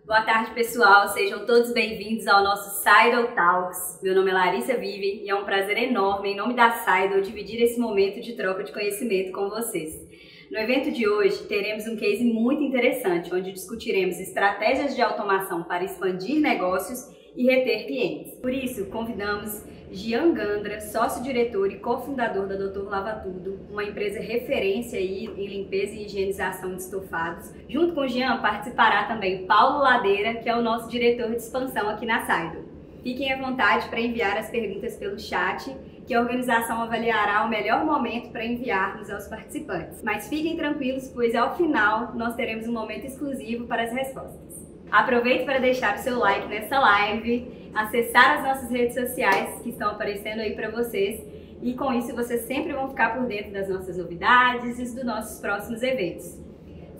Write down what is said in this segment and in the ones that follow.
Boa tarde, pessoal. Sejam todos bem-vindos ao nosso Seidl Talks. Meu nome é Larissa Vive e é um prazer enorme, em nome da Seidl, dividir esse momento de troca de conhecimento com vocês. No evento de hoje, teremos um case muito interessante, onde discutiremos estratégias de automação para expandir negócios e reter clientes. Por isso, convidamos Jean Gandra, sócio-diretor e cofundador da Dr. Lava Tudo, uma empresa referência aí em limpeza e higienização de estofados. Junto com o Jean participará também Paulo Ladeira, que é o nosso diretor de expansão aqui na Seidl. Fiquem à vontade para enviar as perguntas pelo chat, que a organização avaliará o melhor momento para enviarmos aos participantes. Mas fiquem tranquilos, pois ao final nós teremos um momento exclusivo para as respostas. Aproveite para deixar o seu like nessa live, acessar as nossas redes sociais que estão aparecendo aí para vocês e com isso vocês sempre vão ficar por dentro das nossas novidades e dos nossos próximos eventos.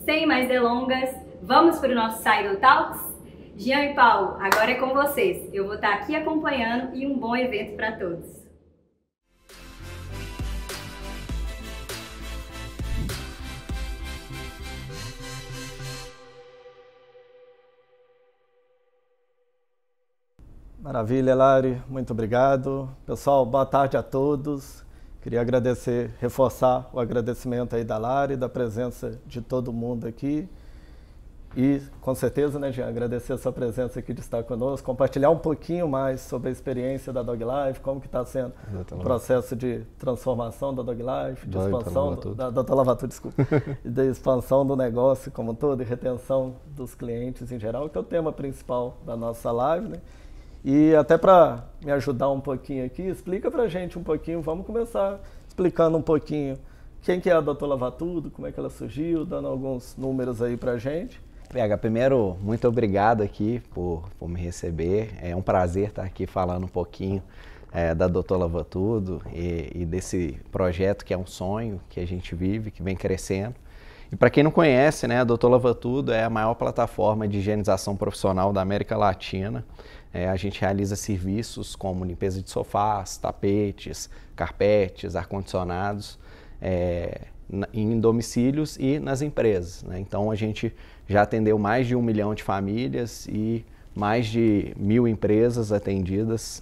Sem mais delongas, vamos para o nosso Seidl Talks? Jean e Paulo, agora é com vocês. Eu vou estar aqui acompanhando e um bom evento para todos. Maravilha, Lari, muito obrigado. Pessoal, boa tarde a todos. Queria agradecer, reforçar o agradecimento aí da Lari, da presença de todo mundo aqui. E, com certeza, né, Jean, agradecer a sua presença aqui de estar conosco, compartilhar um pouquinho mais sobre a experiência da Dog Life, como que está sendo o processo de transformação da Dog Life, de expansão, da Dr. Lava Tudo, desculpa, e da expansão do negócio como um todo e retenção dos clientes em geral, que é o tema principal da nossa live, né? E até para me ajudar um pouquinho aqui, explica pra gente um pouquinho, vamos começar explicando um pouquinho quem que é a Dr. Lava Tudo, como é que ela surgiu, dando alguns números aí pra gente. PH, primeiro, muito obrigado aqui por me receber, é um prazer estar aqui falando um pouquinho da Dr. Lava Tudo e desse projeto que é um sonho que a gente vive, que vem crescendo. E para quem não conhece, né, a Dr. Lava Tudo é a maior plataforma de higienização profissional da América Latina. A gente realiza serviços como limpeza de sofás, tapetes, carpetes, ar-condicionados em domicílios e nas empresas, né? Então a gente já atendeu mais de 1 milhão de famílias e mais de 1.000 empresas atendidas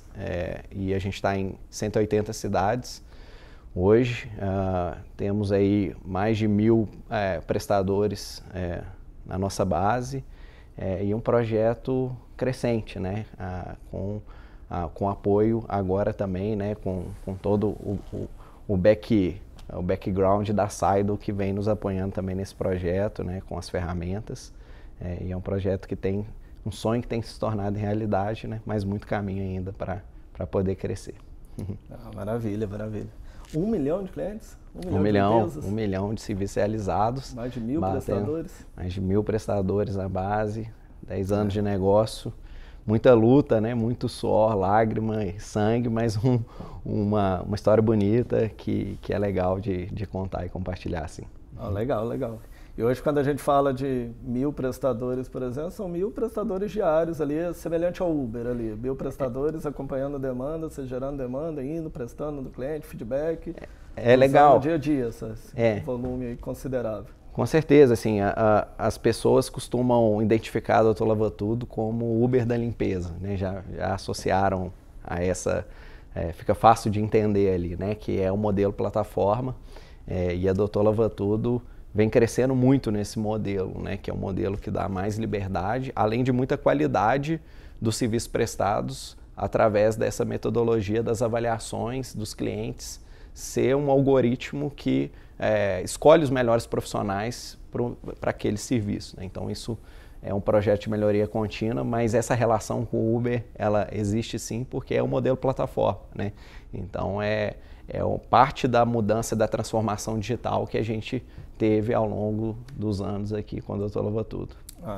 e a gente está em 180 cidades. Hoje temos aí mais de 1.000 prestadores na nossa base e um projeto crescente, né? Com apoio agora também, né? Com todo o background da Seidl que vem nos apoiando também nesse projeto, né? Com as ferramentas. E é um projeto que tem um sonho que tem se tornado realidade, né? Mas muito caminho ainda para poder crescer. Maravilha, maravilha. 1 milhão de clientes? 1 milhão de serviços realizados. Mais de 1.000 prestadores? Mais de 1.000 prestadores na base, 10 anos de negócio, muita luta, né? Muito suor, lágrima e sangue, mas uma história bonita que é legal de contar e compartilhar, assim. Legal, legal. E hoje, quando a gente fala de 1.000 prestadores, por exemplo, são 1.000 prestadores diários ali, semelhante ao Uber ali. 1.000 prestadores acompanhando a demanda, você gerando demanda, indo, prestando do cliente, feedback. É legal. No dia a dia, esse volume aí considerável. Com certeza, assim, as pessoas costumam identificar a Dr. Lava Tudo como o Uber da limpeza, né? Já associaram a essa, fica fácil de entender ali, né? Que é o modelo plataforma e a Dr. Lava Tudo vem crescendo muito nesse modelo, né? Que é um modelo que dá mais liberdade, além de muita qualidade dos serviços prestados através dessa metodologia das avaliações dos clientes, ser um algoritmo que escolhe os melhores profissionais para aquele serviço, né? Então isso é um projeto de melhoria contínua, mas essa relação com o Uber, ela existe sim porque é o modelo plataforma, né? Então parte da mudança, da transformação digital que a gente teve ao longo dos anos aqui com a Dr. Lava Tudo.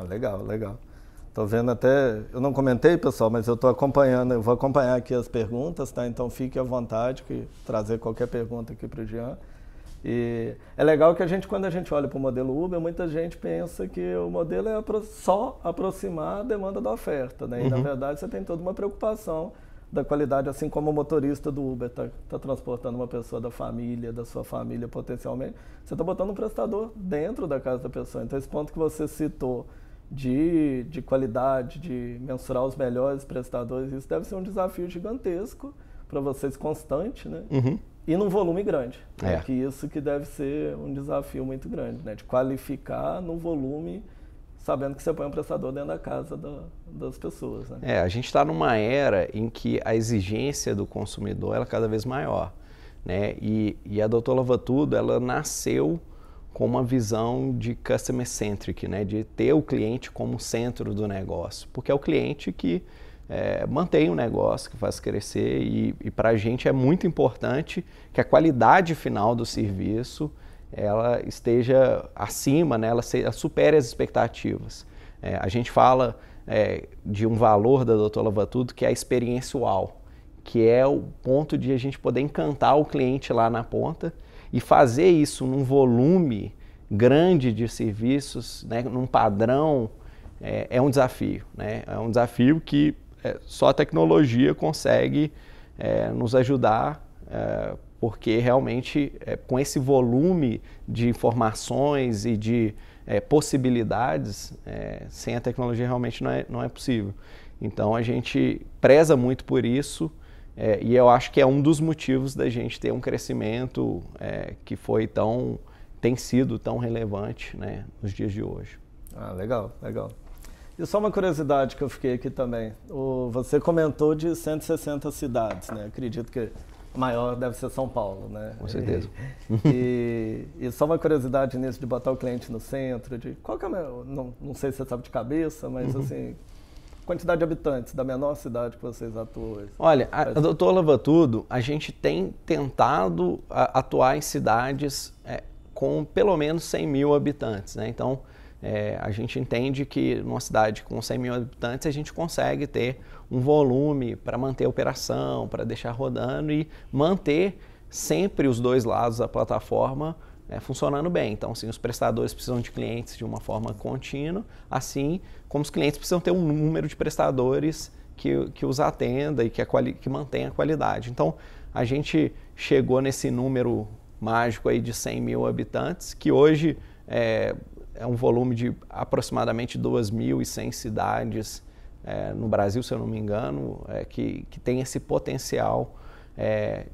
Legal, legal. Estou vendo até, eu não comentei, pessoal, mas eu estou acompanhando, eu vou acompanhar aqui as perguntas, tá? Então fique à vontade de trazer qualquer pergunta aqui para o Jean. E é legal que quando a gente olha para o modelo Uber, muita gente pensa que o modelo é só aproximar a demanda da oferta, né? E na verdade você tem toda uma preocupação da qualidade, assim como o motorista do Uber está transportando uma pessoa da família, da sua família potencialmente, você está botando um prestador dentro da casa da pessoa. Então esse ponto que você citou de qualidade, de mensurar os melhores prestadores, isso deve ser um desafio gigantesco para vocês, constante, né? E num volume grande. Que isso que deve ser um desafio muito grande, né? De qualificar num volume, sabendo que você põe um prestador dentro da casa das pessoas, né? A gente está numa era em que a exigência do consumidor ela é cada vez maior, né? E a Dr. Lavatudo, ela nasceu com uma visão de customer centric, né? De ter o cliente como centro do negócio, porque é o cliente que mantém o negócio, que faz crescer, e para a gente é muito importante que a qualidade final do serviço ela esteja acima, né? Ela supere as expectativas. A gente fala de um valor da Dr. Lavatudo que é a experiência UAU, que é o ponto de a gente poder encantar o cliente lá na ponta e fazer isso num volume grande de serviços, né? Num padrão, é um desafio, né? É um desafio que só a tecnologia consegue nos ajudar, porque realmente com esse volume de informações e de possibilidades, sem a tecnologia realmente não é possível. Então a gente preza muito por isso, e eu acho que é um dos motivos da gente ter um crescimento que tem sido tão relevante, né, nos dias de hoje. Legal, legal. E só uma curiosidade que eu fiquei aqui também. Você comentou de 160 cidades, né? Acredito que a maior deve ser São Paulo, né? Com certeza. E só uma curiosidade nisso de botar o cliente no centro, qual que é não sei se você sabe de cabeça, mas assim, quantidade de habitantes da menor cidade que vocês atuam hoje. Olha, a Dr. Lavatudo, a gente tem tentado atuar em cidades com pelo menos 100 mil habitantes, né? Então, a gente entende que numa cidade com 100 mil habitantes a gente consegue ter um volume para manter a operação, para deixar rodando e manter sempre os dois lados da plataforma funcionando bem. Então, assim, os prestadores precisam de clientes de uma forma contínua, assim como os clientes precisam ter um número de prestadores que os atenda e que mantenha a qualidade. Então, a gente chegou nesse número mágico aí de 100 mil habitantes, que hoje é um volume de aproximadamente 2.100 cidades no Brasil, se eu não me engano, que tem esse potencial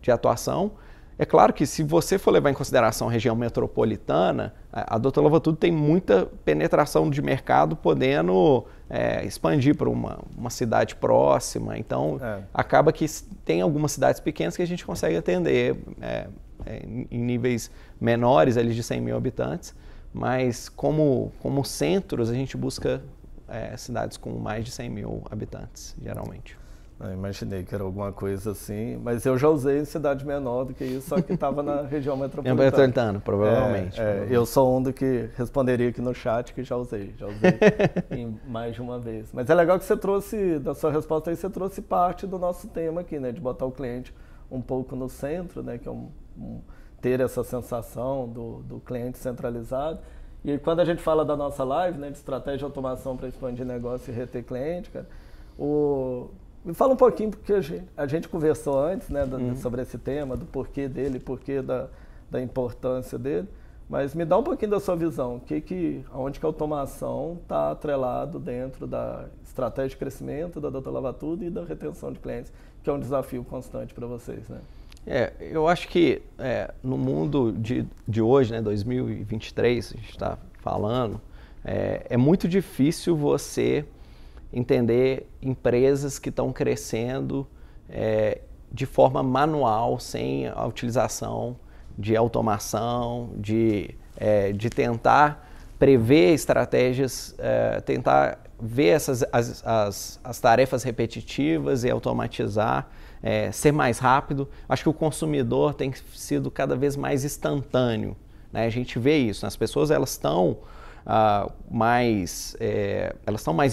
de atuação. É claro que se você for levar em consideração a região metropolitana, a Dr. Lavatudo tem muita penetração de mercado, podendo expandir para uma cidade próxima. Então, acaba que tem algumas cidades pequenas que a gente consegue atender em níveis menores, ali de 100 mil habitantes, mas como centros a gente busca cidades com mais de 100 mil habitantes, geralmente. Eu imaginei que era alguma coisa assim, mas eu já usei em cidade menor do que isso, só que estava na região metropolitana. Metropolitana, provavelmente. Eu sou um do que responderia aqui no chat que já usei em mais de uma vez. Mas é legal que você trouxe, da sua resposta aí, você trouxe parte do nosso tema aqui, né, de botar o cliente um pouco no centro, né, que é ter essa sensação do cliente centralizado. E quando a gente fala da nossa live, né, de estratégia de automação para expandir negócio e reter cliente, cara, me fala um pouquinho, porque a gente conversou antes, né, sobre esse tema, do porquê dele, porquê da importância dele, mas me dá um pouquinho da sua visão, onde que a automação está atrelado dentro da estratégia de crescimento da Dr. Lavatudo e da retenção de clientes, que é um desafio constante para vocês, né? Eu acho que no mundo de hoje, né, 2023, a gente está falando, é muito difícil você entender empresas que estão crescendo de forma manual, sem a utilização de automação, de tentar prever estratégias, tentar ver as tarefas repetitivas e automatizar, ser mais rápido. Acho que o consumidor tem sido cada vez mais instantâneo, né? A gente vê isso, né? As pessoas elas estão mais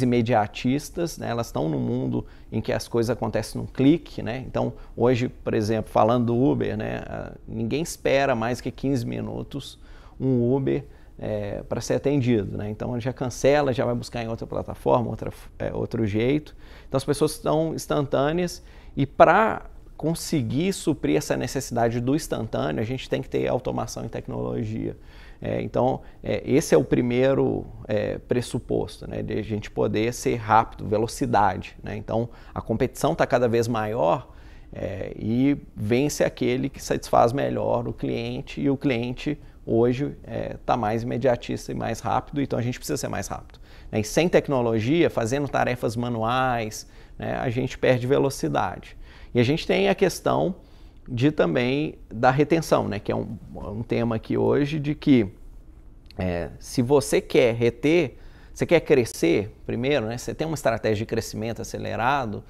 imediatistas, né? Elas estão num mundo em que as coisas acontecem num clique, né? Então, hoje, por exemplo, falando do Uber, né? Ninguém espera mais que 15 minutos um Uber para ser atendido, né? Então, já cancela, já vai buscar em outra plataforma, outro jeito. Então, as pessoas estão instantâneas e para conseguir suprir essa necessidade do instantâneo, a gente tem que ter automação e tecnologia. Então, esse é o primeiro pressuposto, né, de a gente poder ser rápido, velocidade, né? Então, a competição está cada vez maior e vence aquele que satisfaz melhor o cliente, e o cliente hoje está mais imediatista e mais rápido, então a gente precisa ser mais rápido. E sem tecnologia, fazendo tarefas manuais, né, a gente perde velocidade. E a gente tem a questão também da retenção, né, que é um tema aqui hoje, de que se você quer reter, você quer crescer primeiro, né, você tem uma estratégia de crescimento acelerado,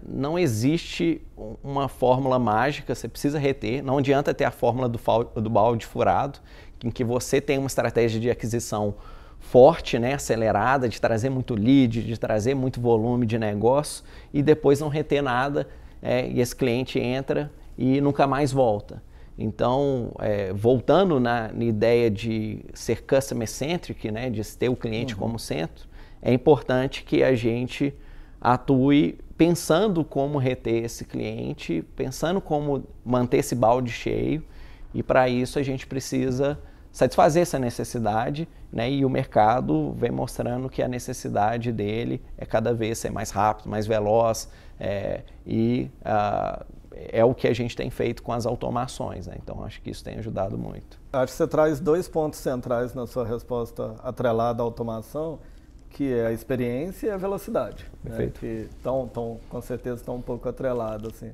não existe uma fórmula mágica, você precisa reter, não adianta ter a fórmula do balde furado, em que você tem uma estratégia de aquisição forte, né, acelerada, de trazer muito lead, de trazer muito volume de negócio e depois não reter nada, e esse cliente entra e nunca mais volta. Então, voltando na ideia de ser customer-centric, né, de ter o cliente como centro, é importante que a gente atue pensando como reter esse cliente, pensando como manter esse balde cheio, e para isso a gente precisa satisfazer essa necessidade, né? E o mercado vem mostrando que a necessidade dele é cada vez ser mais rápido, mais veloz, é o que a gente tem feito com as automações, né? Então acho que isso tem ajudado muito. Acho que você traz 2 pontos centrais na sua resposta atrelada à automação, que é a experiência e a velocidade. Perfeito. Né? Que com certeza estão um pouco atrelados, assim.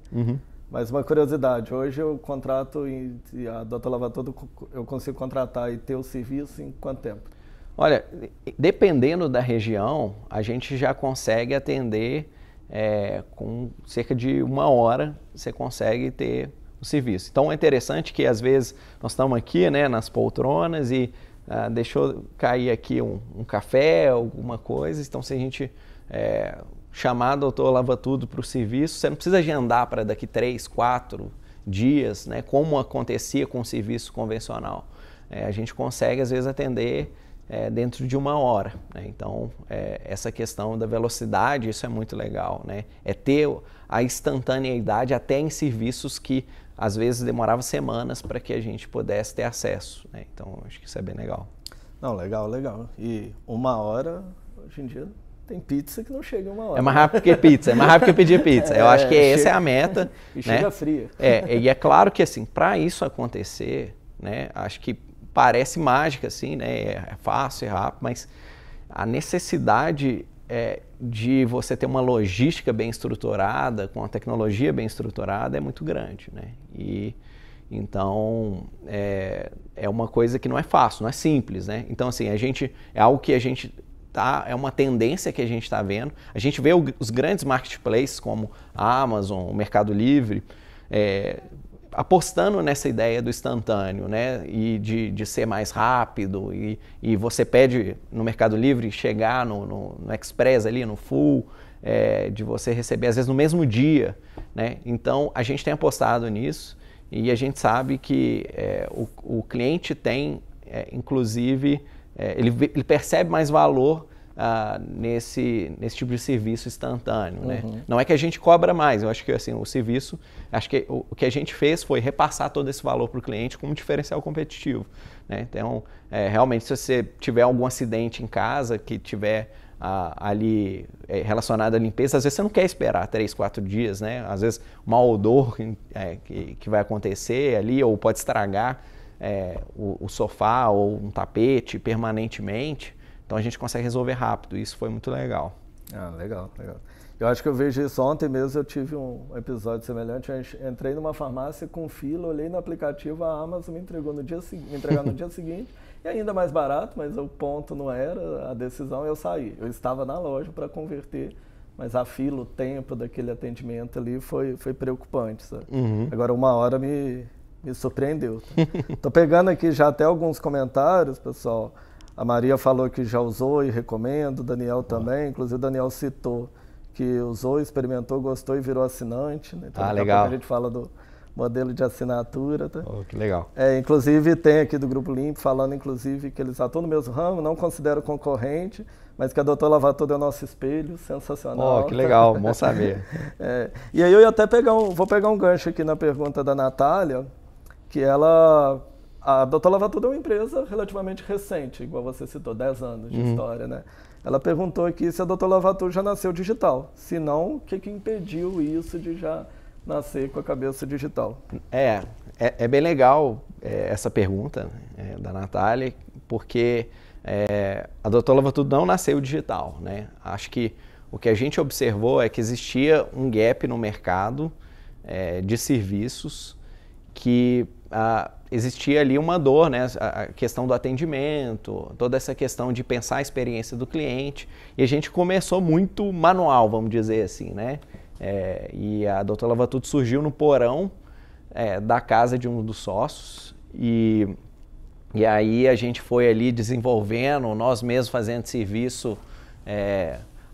Mas uma curiosidade, hoje eu contrato, e a Dr. Lavatudo, eu consigo contratar e ter o serviço em quanto tempo? Olha, dependendo da região, a gente já consegue atender com cerca de 1 hora, você consegue ter o serviço. Então é interessante que às vezes nós estamos aqui, né, nas poltronas e deixou cair aqui um café, alguma coisa, então se a gente chamar o Dr. Lavatudo para o serviço, você não precisa agendar para daqui 3, 4 dias, né, como acontecia com o serviço convencional. A gente consegue às vezes atender dentro de 1 hora, né? Então essa questão da velocidade, isso é muito legal, né? É ter a instantaneidade até em serviços que às vezes demorava semanas para que a gente pudesse ter acesso, né? Então acho que isso é bem legal. Não, legal. E 1 hora, hoje em dia, tem pizza que não chega em 1 hora. É mais rápido que pizza, é mais rápido que pedir pizza. Eu acho que essa é a meta. E chega fria. E é claro que assim, para isso acontecer, né, acho que parece mágica, assim, né, é fácil, é rápido, mas a necessidade de você ter uma logística bem estruturada, com a tecnologia bem estruturada, é muito grande, né? E então é uma coisa que não é fácil, não é simples, né? Então assim, é algo que a gente é uma tendência que a gente está vendo. A gente vê os grandes marketplaces como a Amazon, o Mercado Livre, apostando nessa ideia do instantâneo, né? E de ser mais rápido, e você pede no Mercado Livre chegar no Express ali, no Full, de você receber às vezes no mesmo dia, né? Então a gente tem apostado nisso e a gente sabe que o cliente tem, inclusive, ele percebe mais valor nesse tipo de serviço instantâneo, né? Não é que a gente cobra mais, eu acho que assim, o serviço, acho que o que a gente fez foi repassar todo esse valor para o cliente como um diferencial competitivo, né? Então, realmente, se você tiver algum acidente em casa que tiver ali relacionado à limpeza, às vezes você não quer esperar 3, 4 dias, né? Às vezes um mau odor que vai acontecer ali, ou pode estragar o sofá ou um tapete permanentemente. Então a gente consegue resolver rápido, isso foi muito legal. Legal. Eu acho que eu vejo isso ontem mesmo, eu tive um episódio semelhante, eu entrei numa farmácia com fila, olhei no aplicativo, a Amazon me entregou no dia seguinte, e ainda mais barato, mas o ponto não era a decisão, eu saí. Eu estava na loja para converter, mas a fila, o tempo daquele atendimento ali foi preocupante, sabe? Agora 1 hora me surpreendeu. Tô pegando aqui já até alguns comentários, pessoal. A Maria falou que já usou e recomenda, o Daniel também, inclusive o Daniel citou que usou, experimentou, gostou e virou assinante, né? Então, legal. A gente fala modelo de assinatura. Tá? Oh, que legal. Inclusive tem aqui do Grupo Limpo falando inclusive que eles atuam no mesmo ramo, não considero concorrente, mas que a doutora Lavatudo é o nosso espelho, sensacional. Oh, que legal, bom saber. E aí eu ia até vou pegar um gancho aqui na pergunta da Natália, que a doutora Lavatudo é uma empresa relativamente recente, igual você citou, 10 anos de história, né? Ela perguntou aqui se a doutora Lavatudo já nasceu digital, se não, o que impediu isso de já nascer com a cabeça digital? É bem legal essa pergunta da Natália, porque a doutora Lavatudo não nasceu digital, né? Acho que o que a gente observou é que existia um gap no mercado de serviços que existia ali uma dor, né? A questão do atendimento, toda essa questão de pensar a experiência do cliente, e a gente começou muito manual, vamos dizer assim, né? E a doutora Lavatudo surgiu no porão da casa de um dos sócios, e aí a gente foi ali desenvolvendo, nós mesmos fazendo serviço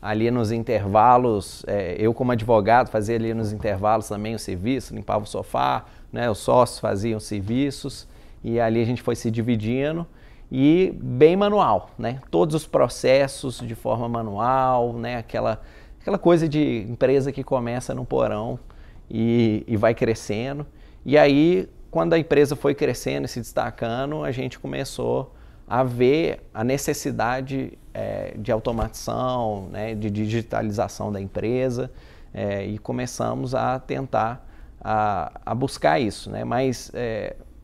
ali nos intervalos, eu como advogado fazia ali nos intervalos também o serviço, limpava o sofá, né, os sócios faziam serviços, e ali a gente foi se dividindo, e bem manual, né, todos os processos de forma manual, né, aquela coisa de empresa que começa no porão e vai crescendo. E aí, quando a empresa foi crescendo e se destacando, a gente começou a ver a necessidade de automatização, né, de digitalização da empresa, e começamos a tentar a buscar isso, né? Mas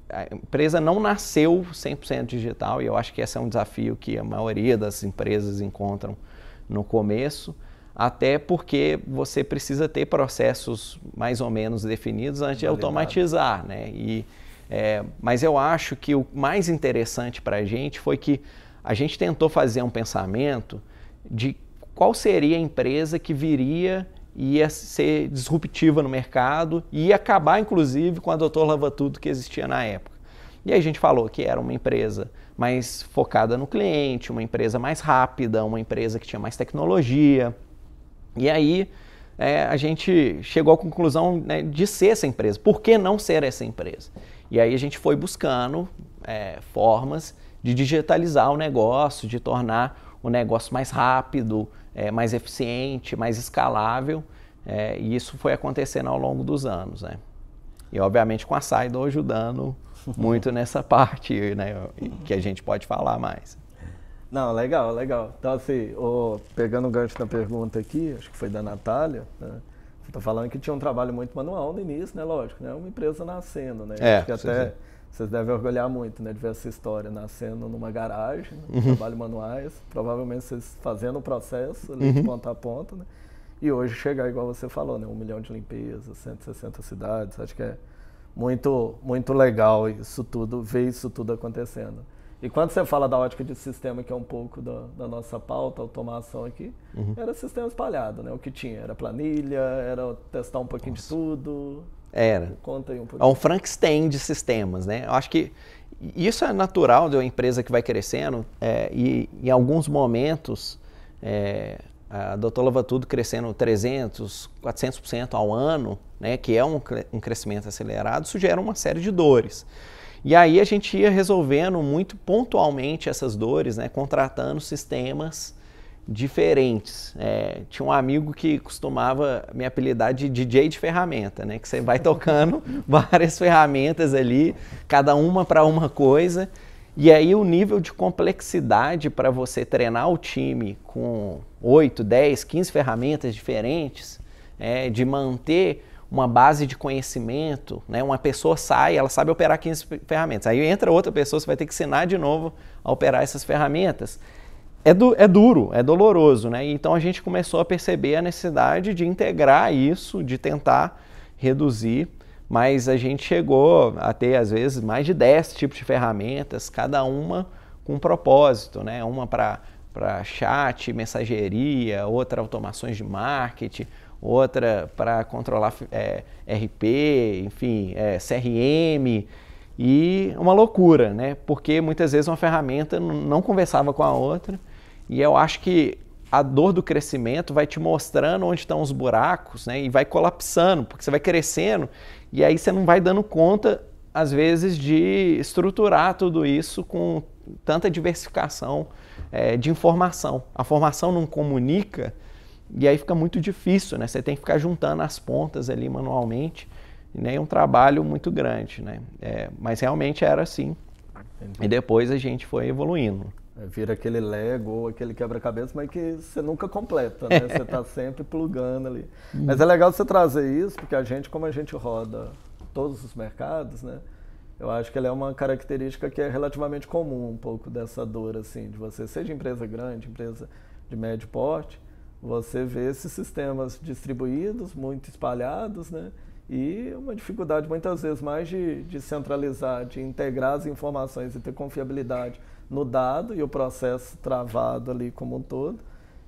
a empresa não nasceu 100% digital, e eu acho que esse é um desafio que a maioria das empresas encontram no começo, até porque você precisa ter processos mais ou menos definidos antes de automatizar, né? Mas eu acho que o mais interessante para a gente foi que a gente tentou fazer um pensamento de qual seria a empresa que viria e ia ser disruptiva no mercado e ia acabar, inclusive, com a doutora Lavatudo que existia na época. E aí a gente falou que era uma empresa mais focada no cliente, uma empresa mais rápida, uma empresa que tinha mais tecnologia. E aí a gente chegou à conclusão, né, de ser essa empresa. Por que não ser essa empresa? E aí a gente foi buscando formas de digitalizar o negócio, de tornar o negócio mais rápido, mais eficiente, mais escalável. E isso foi acontecendo ao longo dos anos, né? E obviamente com a Saidor ajudando muito nessa parte, né, que a gente pode falar mais. Não, legal, legal. Então, assim, pegando o gancho na pergunta aqui, acho que foi da Natália, né? Você está falando que tinha um trabalho muito manual no início, né? Lógico, né? Uma empresa nascendo, né? Acho que até vocês devem orgulhar muito, né? De ver essa história nascendo numa garagem, né? Trabalho manuais, provavelmente vocês fazendo o processo ali de ponta a ponta, né? E hoje chegar, igual você falou, né? 1 milhão de limpezas, 160 cidades, acho que é muito, muito legal isso tudo, ver isso tudo acontecendo. E quando você fala da ótica de sistema, que é um pouco da nossa pauta, automação aqui, era sistema espalhado, né? O que tinha era planilha, era testar um pouquinho de tudo. Era. Conta aí um pouquinho. É um Frankenstein de sistemas, né? Eu acho que isso é natural de uma empresa que vai crescendo, e em alguns momentos a doutora Lavatudo crescendo 300%, 400% ao ano, né? Que é um crescimento acelerado, isso gera uma série de dores. E aí a gente ia resolvendo muito pontualmente essas dores, né, contratando sistemas diferentes. Tinha um amigo que costumava me apelidar de DJ de ferramenta, né, que você vai tocando várias ferramentas ali, cada uma para uma coisa, e aí o nível de complexidade para você treinar o time com 8, 10, 15 ferramentas diferentes, de manter uma base de conhecimento, né? Uma pessoa sai, ela sabe operar 15 ferramentas. Aí entra outra pessoa, você vai ter que ensinar de novo a operar essas ferramentas. É duro, é doloroso, né? Então a gente começou a perceber a necessidade de integrar isso, de tentar reduzir, mas a gente chegou a ter, às vezes, mais de 10 tipos de ferramentas, cada uma com um propósito, né? Uma para chat, mensageria, outra automações de marketing, outra para controlar RP, enfim, CRM, e uma loucura, né? Porque muitas vezes uma ferramenta não conversava com a outra, e eu acho que a dor do crescimento vai te mostrando onde estão os buracos, né? E vai colapsando, porque você vai crescendo e aí você não vai dando conta, às vezes, de estruturar tudo isso com tanta diversificação de informação. A formação não comunica, e aí fica muito difícil, né? Você tem que ficar juntando as pontas ali manualmente, né? É um trabalho muito grande, né? Mas realmente era assim. Entendi. E depois a gente foi evoluindo. Vira aquele Lego ou aquele quebra-cabeça, mas que você nunca completa, né? Você está sempre plugando ali. Mas é legal você trazer isso, porque a gente, como a gente roda todos os mercados, né? Eu acho que ela é uma característica que é relativamente comum, um pouco dessa dor, assim, de você, seja empresa grande, empresa de médio porte, você vê esses sistemas distribuídos, muito espalhados, né? E uma dificuldade muitas vezes mais de centralizar, de integrar as informações e ter confiabilidade no dado e o processo travado ali como um todo,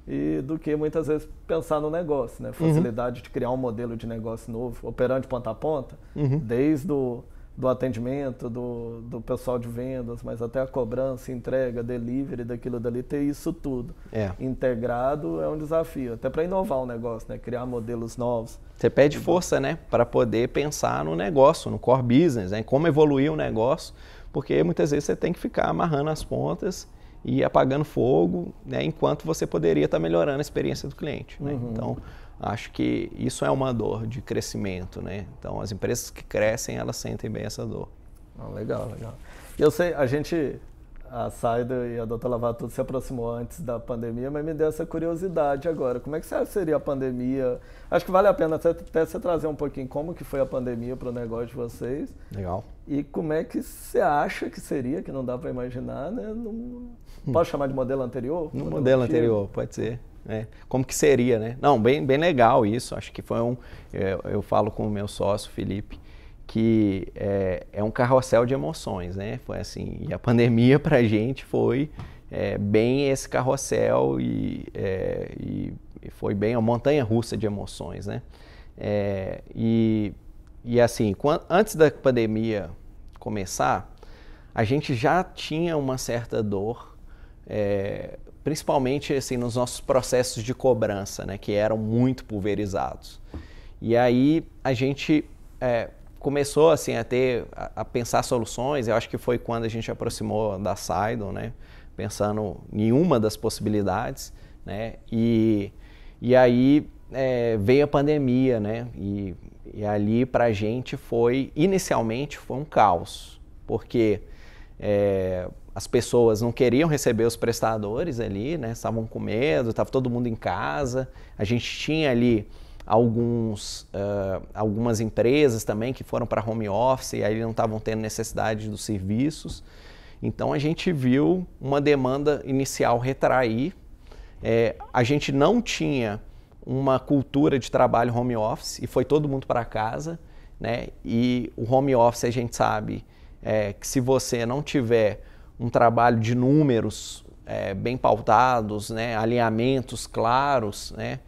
e do que muitas vezes pensar no negócio, né? Facilidade de criar um modelo de negócio novo, operando de ponta a ponta, desde do atendimento, do pessoal de vendas, mas até a cobrança, entrega, delivery, daquilo dali, ter isso tudo integrado é um desafio, até para inovar o negócio, né? Criar modelos novos. Você pede força, né? Para poder pensar no negócio, no core business, né? Como evoluir o negócio, porque muitas vezes você tem que ficar amarrando as pontas e apagando fogo, né? Enquanto você poderia estar melhorando a experiência do cliente, né? Então, acho que isso é uma dor de crescimento, né? Então, as empresas que crescem, elas sentem bem essa dor. Legal, legal. Eu sei, a Saida e a doutora Lavatudo se aproximou antes da pandemia, mas me deu essa curiosidade agora. Como é que você acha que seria a pandemia? Acho que vale a pena até você trazer um pouquinho como que foi a pandemia para o negócio de vocês. Legal. E como é que você acha que seria, que não dá para imaginar, né? Posso chamar de modelo anterior? No modelo anterior, pode ser. Como que seria, né? Não, bem legal isso. Acho que foi eu falo com o meu sócio, Felipe, que é um carrossel de emoções, né? Foi assim, e a pandemia pra gente foi bem esse carrossel e foi bem uma montanha-russa de emoções, né? E assim, antes da pandemia começar, a gente já tinha uma certa dor, principalmente assim, nos nossos processos de cobrança, né? Que eram muito pulverizados. E aí a gente começou assim a pensar soluções. Eu acho que foi quando a gente aproximou da Saidon, né? Pensando em uma das possibilidades, né? E aí veio a pandemia, né? E ali para a gente inicialmente foi um caos, porque as pessoas não queriam receber os prestadores ali, né? Estavam com medo, estava todo mundo em casa. A gente tinha ali algumas empresas também que foram para home office e aí não estavam tendo necessidade dos serviços. Então a gente viu uma demanda inicial retrair. A gente não tinha uma cultura de trabalho home office e foi todo mundo para casa, né? E o home office a gente sabe que se você não tiver um trabalho de números bem pautados, né? Alinhamentos claros, né?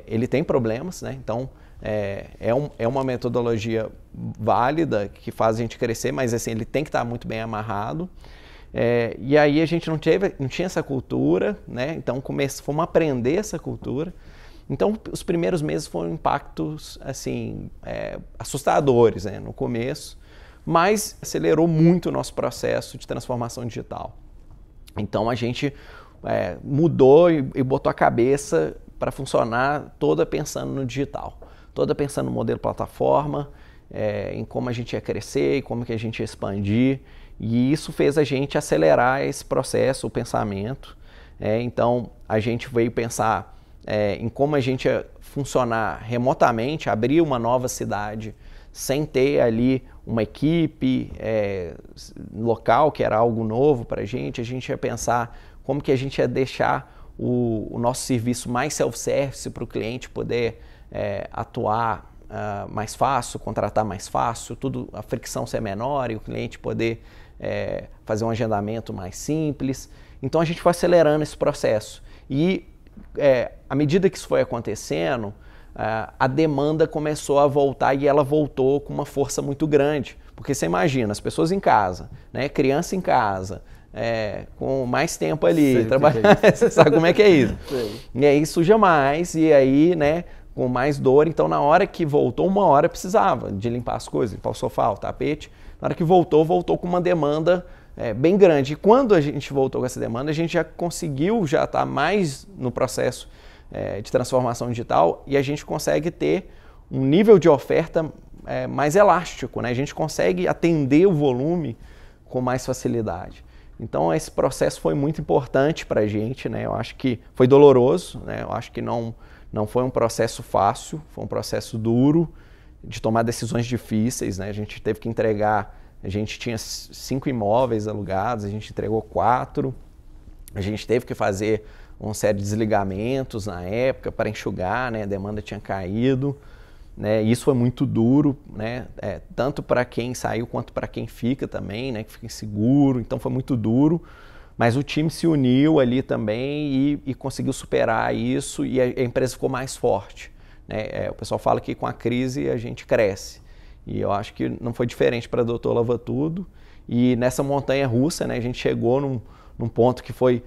Ele tem problemas, né? Então é uma metodologia válida que faz a gente crescer, mas assim, ele tem que estar muito bem amarrado. E aí a gente não tinha essa cultura, né? Então fomos aprender essa cultura. Então os primeiros meses foram impactos assim, assustadores, né? No começo, mas acelerou muito o nosso processo de transformação digital. Então a gente mudou e botou a cabeça para funcionar toda pensando no digital, toda pensando no modelo plataforma, em como a gente ia crescer e como que a gente ia expandir, e isso fez a gente acelerar esse processo, o pensamento. Então a gente veio pensar em como a gente ia funcionar remotamente, abrir uma nova cidade sem ter ali uma equipe local, que era algo novo para a gente ia pensar como que a gente ia deixar o nosso serviço mais self-service para o cliente poder atuar mais fácil, contratar mais fácil, a fricção ser menor e o cliente poder fazer um agendamento mais simples. Então a gente foi acelerando esse processo e à medida que isso foi acontecendo, a demanda começou a voltar e ela voltou com uma força muito grande, porque você imagina, as pessoas em casa, né, criança em casa, com mais tempo ali, trabalhando, você sabe como é que é isso. E aí suja mais, e aí, né, com mais dor. Então, na hora que voltou, 1 hora precisava de limpar as coisas, limpar o sofá, o tapete. Na hora que voltou com uma demanda bem grande. E quando a gente voltou com essa demanda, a gente já conseguiu já estar mais no processo de transformação digital e a gente consegue ter um nível de oferta mais elástico, né? A gente consegue atender o volume com mais facilidade. Então, esse processo foi muito importante para a gente, né? Eu acho que foi doloroso, né? Eu acho que não foi um processo fácil, foi um processo duro de tomar decisões difíceis, né? A gente teve que entregar, a gente tinha 5 imóveis alugados, a gente entregou 4, a gente teve que fazer uma série de desligamentos na época para enxugar, né? A demanda tinha caído. Né, isso foi muito duro, né, tanto para quem saiu quanto para quem fica também, né, que fica inseguro, então foi muito duro, mas o time se uniu ali também e conseguiu superar isso e a empresa ficou mais forte. Né? O pessoal fala que com a crise a gente cresce e eu acho que não foi diferente para a Dr. Lava Tudo e nessa montanha russa, né, a gente chegou num ponto que foi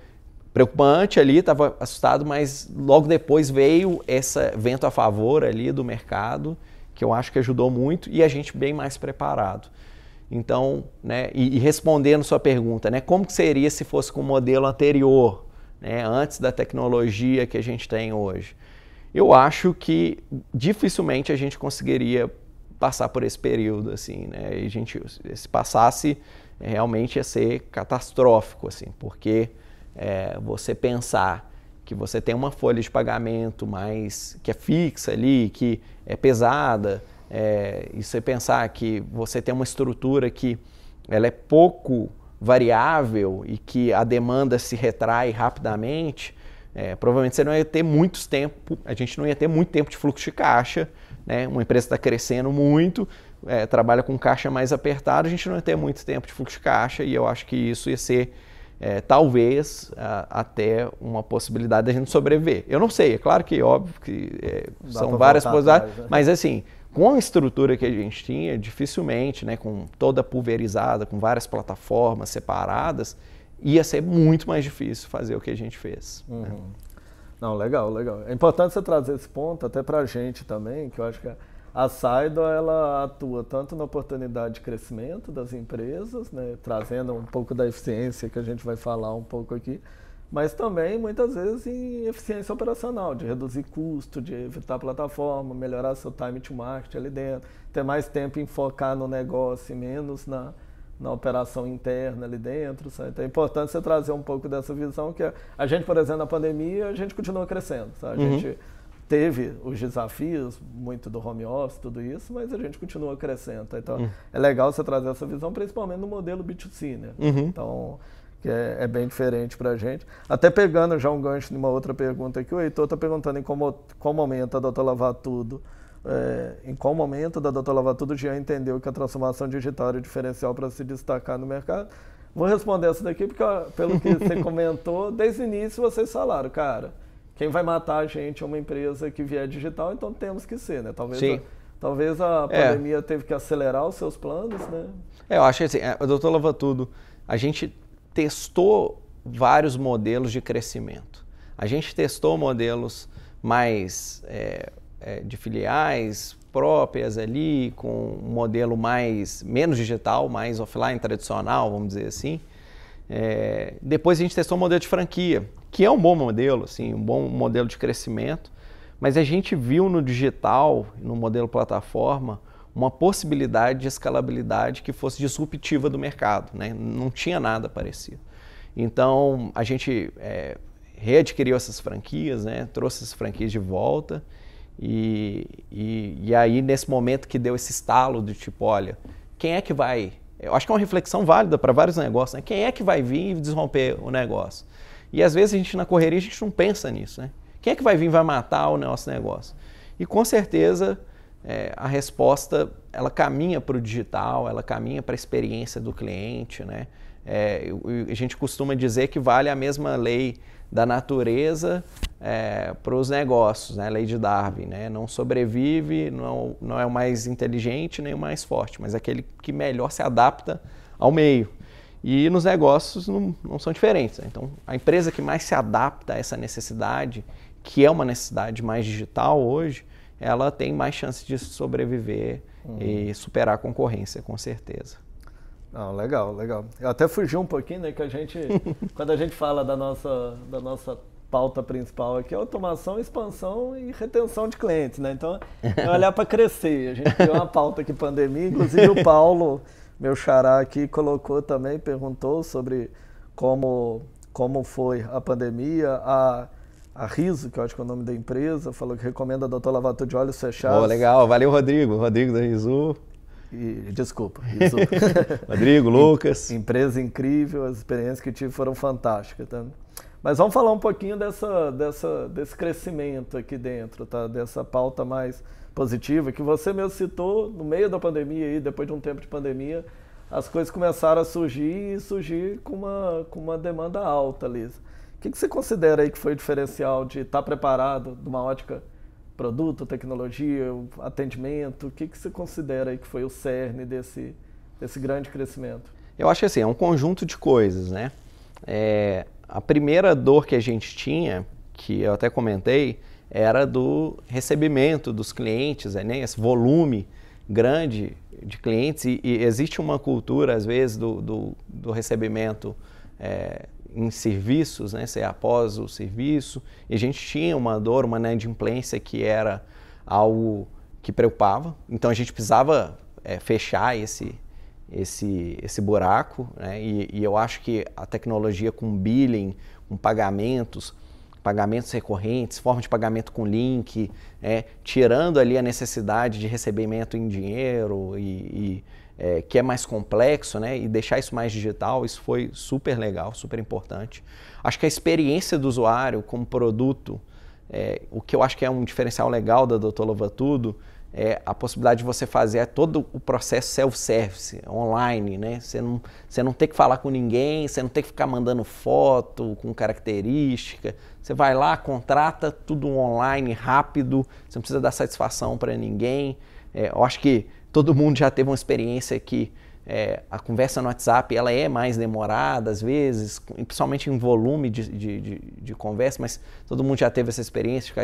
preocupante ali, estava assustado, mas logo depois veio esse vento a favor ali do mercado, que eu acho que ajudou muito, e a gente bem mais preparado. Então, né, e respondendo sua pergunta, né, como que seria se fosse com o modelo anterior, né, antes da tecnologia que a gente tem hoje? Eu acho que dificilmente a gente conseguiria passar por esse período, assim, né, e se passasse, realmente ia ser catastrófico, assim, porque você pensar que você tem uma folha de pagamento que é fixa ali, que é pesada, e você pensar que você tem uma estrutura que ela é pouco variável e que a demanda se retrai rapidamente, provavelmente você não ia ter a gente não ia ter muito tempo de fluxo de caixa, né? Uma empresa está crescendo muito, trabalha com caixa mais apertado, a gente não ia ter muito tempo de fluxo de caixa e eu acho que isso ia ser talvez até uma possibilidade de a gente sobreviver. Eu não sei, é claro que óbvio que são várias possibilidades, né? Mas assim, com a estrutura que a gente tinha, dificilmente, né, com toda pulverizada, com várias plataformas separadas, ia ser muito mais difícil fazer o que a gente fez. Uhum. Né? Não, legal. É importante você trazer esse ponto até para a gente também, que eu acho que a Saido, ela atua tanto na oportunidade de crescimento das empresas, né, trazendo um pouco da eficiência que a gente vai falar um pouco aqui, mas também muitas vezes em eficiência operacional, de reduzir custo, de evitar a plataforma, melhorar seu time to market ali dentro, ter mais tempo em focar no negócio e menos na operação interna ali dentro. Sabe? Então é importante você trazer um pouco dessa visão que a gente, por exemplo, na pandemia, a gente continua crescendo. Sabe? A gente teve os desafios, muito do home office, tudo isso, mas a gente continua crescendo. Então, é legal você trazer essa visão, principalmente no modelo B2C, né? Então, que é bem diferente para a gente. Até pegando já um gancho de uma outra pergunta aqui, o Heitor está perguntando em qual momento a Dr. Lava Tudo, em qual momento da Dr. Lava Tudo já entendeu que a transformação digital era diferencial para se destacar no mercado. Vou responder essa daqui, porque pelo que você comentou, desde o início vocês falaram, cara, quem vai matar a gente é uma empresa que vier digital, então temos que ser, né? Talvez a pandemia teve que acelerar os seus planos, né? Eu acho que assim, a Dr. Lava Tudo, a gente testou vários modelos de crescimento. A gente testou modelos mais de filiais próprias ali, com um modelo menos digital, mais offline tradicional, vamos dizer assim. Depois a gente testou um modelo de franquia, que é um bom modelo, assim, um bom modelo de crescimento, mas a gente viu no digital, no modelo plataforma, uma possibilidade de escalabilidade que fosse disruptiva do mercado, né? Não tinha nada parecido. Então, a gente readquiriu essas franquias, né? Trouxe essas franquias de volta e aí, nesse momento que deu esse estalo de tipo, olha, quem é que vai... Eu acho que é uma reflexão válida para vários negócios, né? Quem é que vai vir e desromper o negócio? E às vezes a gente na correria a gente não pensa nisso, né? Quem é que vai vir e vai matar o nosso negócio? E com certeza a resposta ela caminha para o digital, ela caminha para a experiência do cliente, né? A gente costuma dizer que vale a mesma lei da natureza para os negócios, né? A lei de Darwin, né? Não sobrevive, não é o mais inteligente nem o mais forte, mas aquele que melhor se adapta ao meio. E nos negócios não são diferentes, né? Então, a empresa que mais se adapta a essa necessidade, que é uma necessidade mais digital hoje, ela tem mais chance de sobreviver e superar a concorrência, com certeza. Não, legal, legal. Eu até fugi um pouquinho, né, que a gente, quando a gente fala da nossa pauta principal aqui, é automação, expansão e retenção de clientes, né? Então, é olhar para crescer. A gente criou uma pauta aqui, pandemia, inclusive o Paulo, meu xará aqui, colocou também, perguntou sobre como foi a pandemia, a Riso, que eu acho que é o nome da empresa, falou que recomenda a Dr. Lavatur de olhos fechados. Oh, legal, valeu Rodrigo da Riso. Desculpa, Riso. Rodrigo, Lucas. Empresa incrível, as experiências que tive foram fantásticas. Tá? Mas vamos falar um pouquinho desse crescimento aqui dentro, tá? Dessa pauta mais positiva, que você mesmo citou, no meio da pandemia, aí, depois de um tempo de pandemia, as coisas começaram a surgir com uma demanda alta, Lisa. O que você considera aí que foi o diferencial de estar preparado de uma ótica produto, tecnologia, atendimento? O que você considera aí que foi o cerne desse grande crescimento? Eu acho que assim, é um conjunto de coisas, né? A primeira dor que a gente tinha, que eu até comentei, era do recebimento dos clientes, né? Esse volume grande de clientes e existe uma cultura, às vezes, do recebimento em serviços, né, ser após o serviço, e a gente tinha uma dor, uma inadimplência que era algo que preocupava, então a gente precisava fechar esse buraco, né, e eu acho que a tecnologia com billing, com pagamentos recorrentes, forma de pagamento com link, tirando ali a necessidade de recebimento em dinheiro que é mais complexo, né, e deixar isso mais digital, isso foi super legal, super importante. Acho que a experiência do usuário como produto, o que eu acho que é um diferencial legal da Dr. Lavatudo, é a possibilidade de você fazer todo o processo self-service, online, né? Você não tem que falar com ninguém, você não tem que ficar mandando foto com característica, você vai lá, contrata tudo online, rápido, você não precisa dar satisfação para ninguém. Eu acho que todo mundo já teve uma experiência que a conversa no WhatsApp ela é mais demorada às vezes, principalmente em volume de conversa, mas todo mundo já teve essa experiência de ficar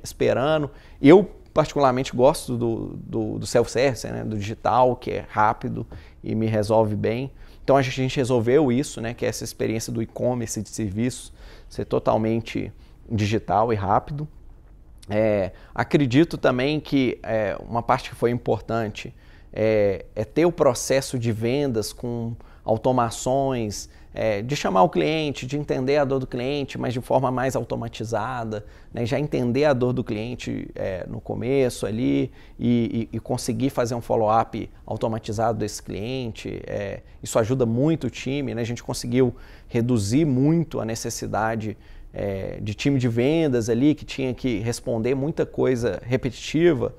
esperando. Eu particularmente gosto do self-service, né, do digital, que é rápido e me resolve bem. Então a gente resolveu isso, né, que é essa experiência do e-commerce de serviços ser totalmente digital e rápido. Acredito também que uma parte que foi importante é ter o processo de vendas com automações, de chamar o cliente, de entender a dor do cliente, mas de forma mais automatizada, né? Já entender a dor do cliente no começo ali e conseguir fazer um follow-up automatizado desse cliente. Isso ajuda muito o time, né? A gente conseguiu reduzir muito a necessidade de time de vendas ali, que tinha que responder muita coisa repetitiva.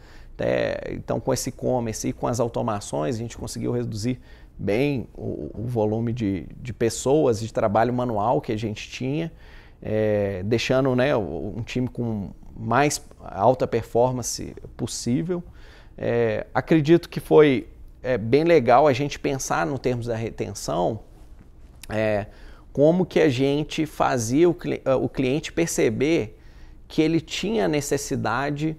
Então, com esse e-commerce e com as automações, a gente conseguiu reduzir bem o volume de pessoas, de trabalho manual que a gente tinha, deixando, né, um time com mais alta performance possível. Acredito que foi bem legal a gente pensar no termos da retenção, como que a gente fazia o cliente perceber que ele tinha necessidade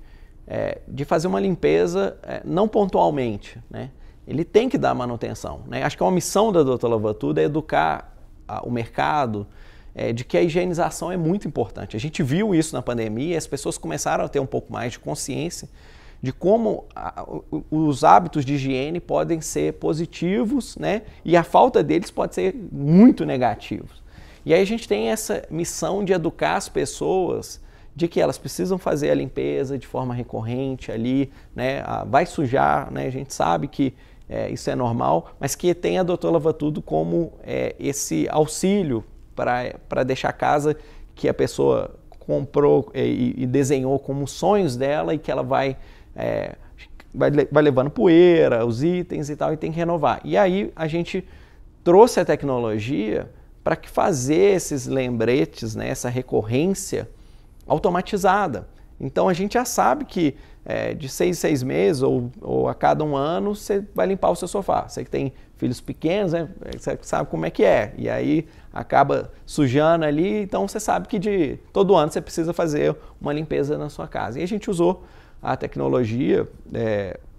de fazer uma limpeza não pontualmente, né? Ele tem que dar manutenção, né? Acho que uma missão da Dr. Lavatudo é educar o mercado de que a higienização é muito importante. A gente viu isso na pandemia, as pessoas começaram a ter um pouco mais de consciência de como os hábitos de higiene podem ser positivos, né? E a falta deles pode ser muito negativos. E aí a gente tem essa missão de educar as pessoas de que elas precisam fazer a limpeza de forma recorrente ali, né? Vai sujar, né? A gente sabe que isso é normal, mas que tem a Dr. Lavatudo como esse auxílio para deixar a casa que a pessoa comprou e desenhou como sonhos dela e que ela vai levando poeira, os itens e tal, e tem que renovar. E aí a gente trouxe a tecnologia para que fazer esses lembretes, né, essa recorrência automatizada. Então a gente já sabe que de 6 em 6 meses ou a cada 1 ano você vai limpar o seu sofá. Você que tem filhos pequenos, né, você sabe como é que é. E aí acaba sujando ali, então você sabe que todo ano você precisa fazer uma limpeza na sua casa. E a gente usou a tecnologia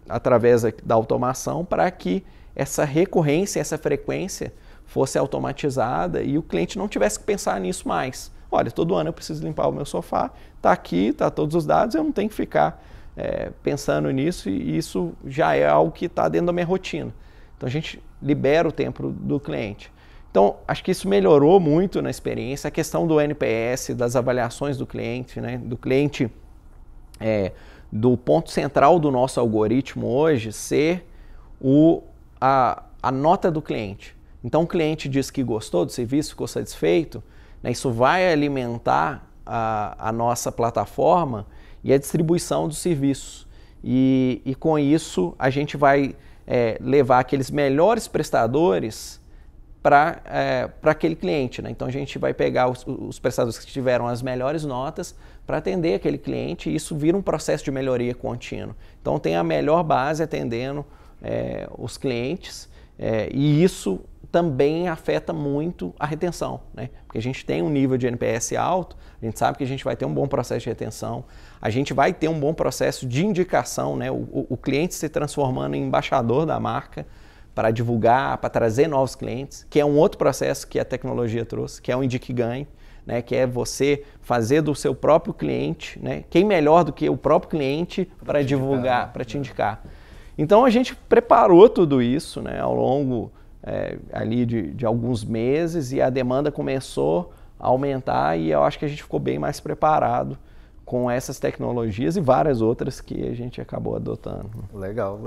através da automação para que essa recorrência, essa frequência fosse automatizada e o cliente não tivesse que pensar nisso mais. Olha, todo ano eu preciso limpar o meu sofá, está aqui, está todos os dados, eu não tenho que ficar pensando nisso e isso já é algo que está dentro da minha rotina. Então a gente libera o tempo do cliente. Então acho que isso melhorou muito na experiência, a questão do NPS, das avaliações do cliente, né? Do cliente, do ponto central do nosso algoritmo hoje ser a nota do cliente. Então o cliente diz que gostou do serviço, ficou satisfeito, né? Isso vai alimentar a nossa plataforma e a distribuição dos serviços. E com isso a gente vai levar aqueles melhores prestadores para aquele cliente, né? Então a gente vai pegar os prestadores que tiveram as melhores notas para atender aquele cliente e isso vira um processo de melhoria contínuo. Então tem a melhor base atendendo os clientes e isso também afeta muito a retenção, né? Porque a gente tem um nível de NPS alto, a gente sabe que a gente vai ter um bom processo de retenção, a gente vai ter um bom processo de indicação, né? O cliente se transformando em embaixador da marca para divulgar, para trazer novos clientes, que é um outro processo que a tecnologia trouxe, que é o Indique Ganhe, né? Que é você fazer do seu próprio cliente, né? Quem melhor do que o próprio cliente para divulgar, para te indicar. Então a gente preparou tudo isso, né? Ao longo ali de alguns meses e a demanda começou a aumentar e eu acho que a gente ficou bem mais preparado com essas tecnologias e várias outras que a gente acabou adotando. Legal.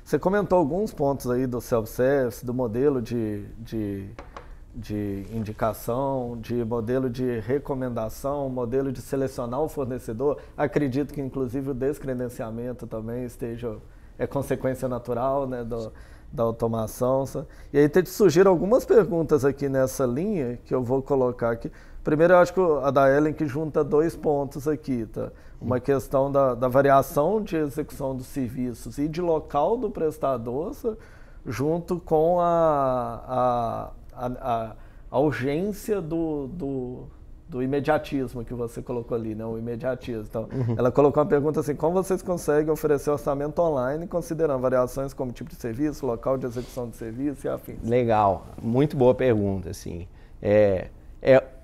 Você comentou alguns pontos aí do self-service, do modelo de indicação, de modelo de recomendação, modelo de selecionar o fornecedor. Acredito que inclusive o descredenciamento também é consequência natural, né, da automação. E aí surgiram algumas perguntas aqui nessa linha que eu vou colocar aqui. Primeiro, eu acho que a da Ellen que junta dois pontos aqui, tá? Uma questão da variação de execução dos serviços e de local do prestador, junto com a urgência do imediatismo que você colocou ali, né? O imediatismo. Então, ela colocou uma pergunta assim: como vocês conseguem oferecer orçamento online considerando variações como tipo de serviço, local de execução de serviço e afins? Legal, muito boa pergunta, assim.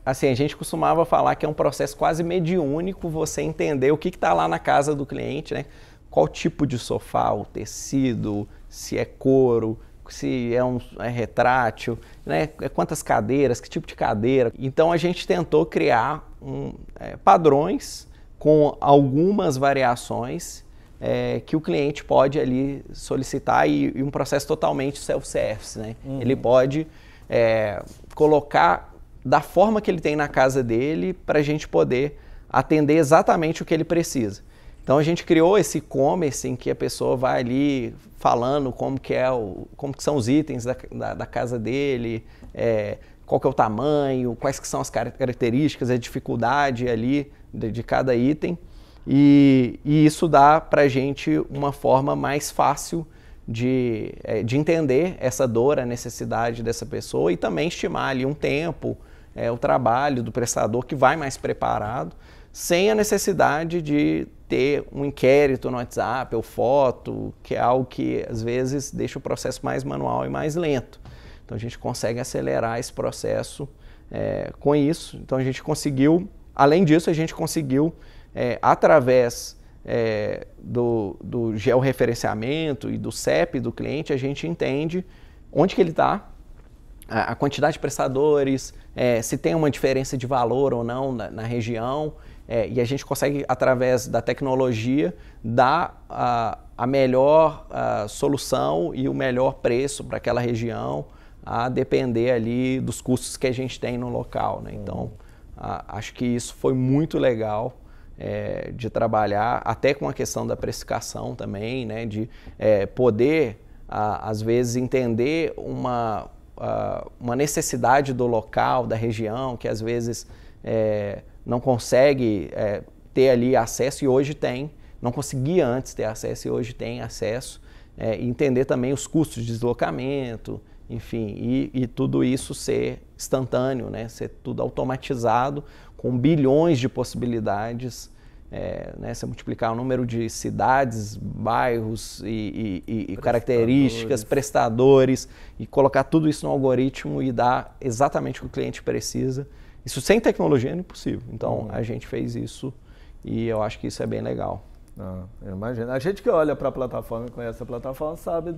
Assim, a gente costumava falar que é um processo quase mediúnico você entender o que está lá na casa do cliente, né? Qual tipo de sofá, o tecido, se é couro, se é retrátil, né? Quantas cadeiras, que tipo de cadeira. Então a gente tentou criar padrões com algumas variações que o cliente pode ali solicitar e um processo totalmente self-service, né? Ele pode colocar da forma que ele tem na casa dele para a gente poder atender exatamente o que ele precisa. Então a gente criou esse e-commerce em que a pessoa vai ali falando como que são os itens da casa dele, qual que é o tamanho, quais que são as características, a dificuldade ali de cada item. E isso dá para a gente uma forma mais fácil de entender essa dor, a necessidade dessa pessoa e também estimar ali um tempo, o trabalho do prestador que vai mais preparado, sem a necessidade de ter um inquérito no WhatsApp ou foto, que é algo que às vezes deixa o processo mais manual e mais lento. Então a gente consegue acelerar esse processo com isso. Então a gente conseguiu, além disso, a gente conseguiu, através do georreferenciamento e do CEP do cliente, a gente entende onde que ele está, a quantidade de prestadores, se tem uma diferença de valor ou não na região, e a gente consegue, através da tecnologia, dar a melhor solução e o melhor preço para aquela região, a depender ali dos custos que a gente tem no local, né? Então, acho que isso foi muito legal de trabalhar, até com a questão da precificação também, né? De poder, às vezes, entender uma necessidade do local, da região, que às vezes não consegue ter ali acesso e hoje tem, não conseguia antes ter acesso e hoje tem acesso, e entender também os custos de deslocamento, enfim, e tudo isso ser instantâneo, né? Ser tudo automatizado, com bilhões de possibilidades né, você multiplicar o número de cidades, bairros e características, prestadores, e colocar tudo isso no algoritmo e dar exatamente o que o cliente precisa. Isso sem tecnologia é impossível. Então, a gente fez isso e eu acho que isso é bem legal. Eu imagino. A gente que olha para a plataforma e conhece a plataforma sabe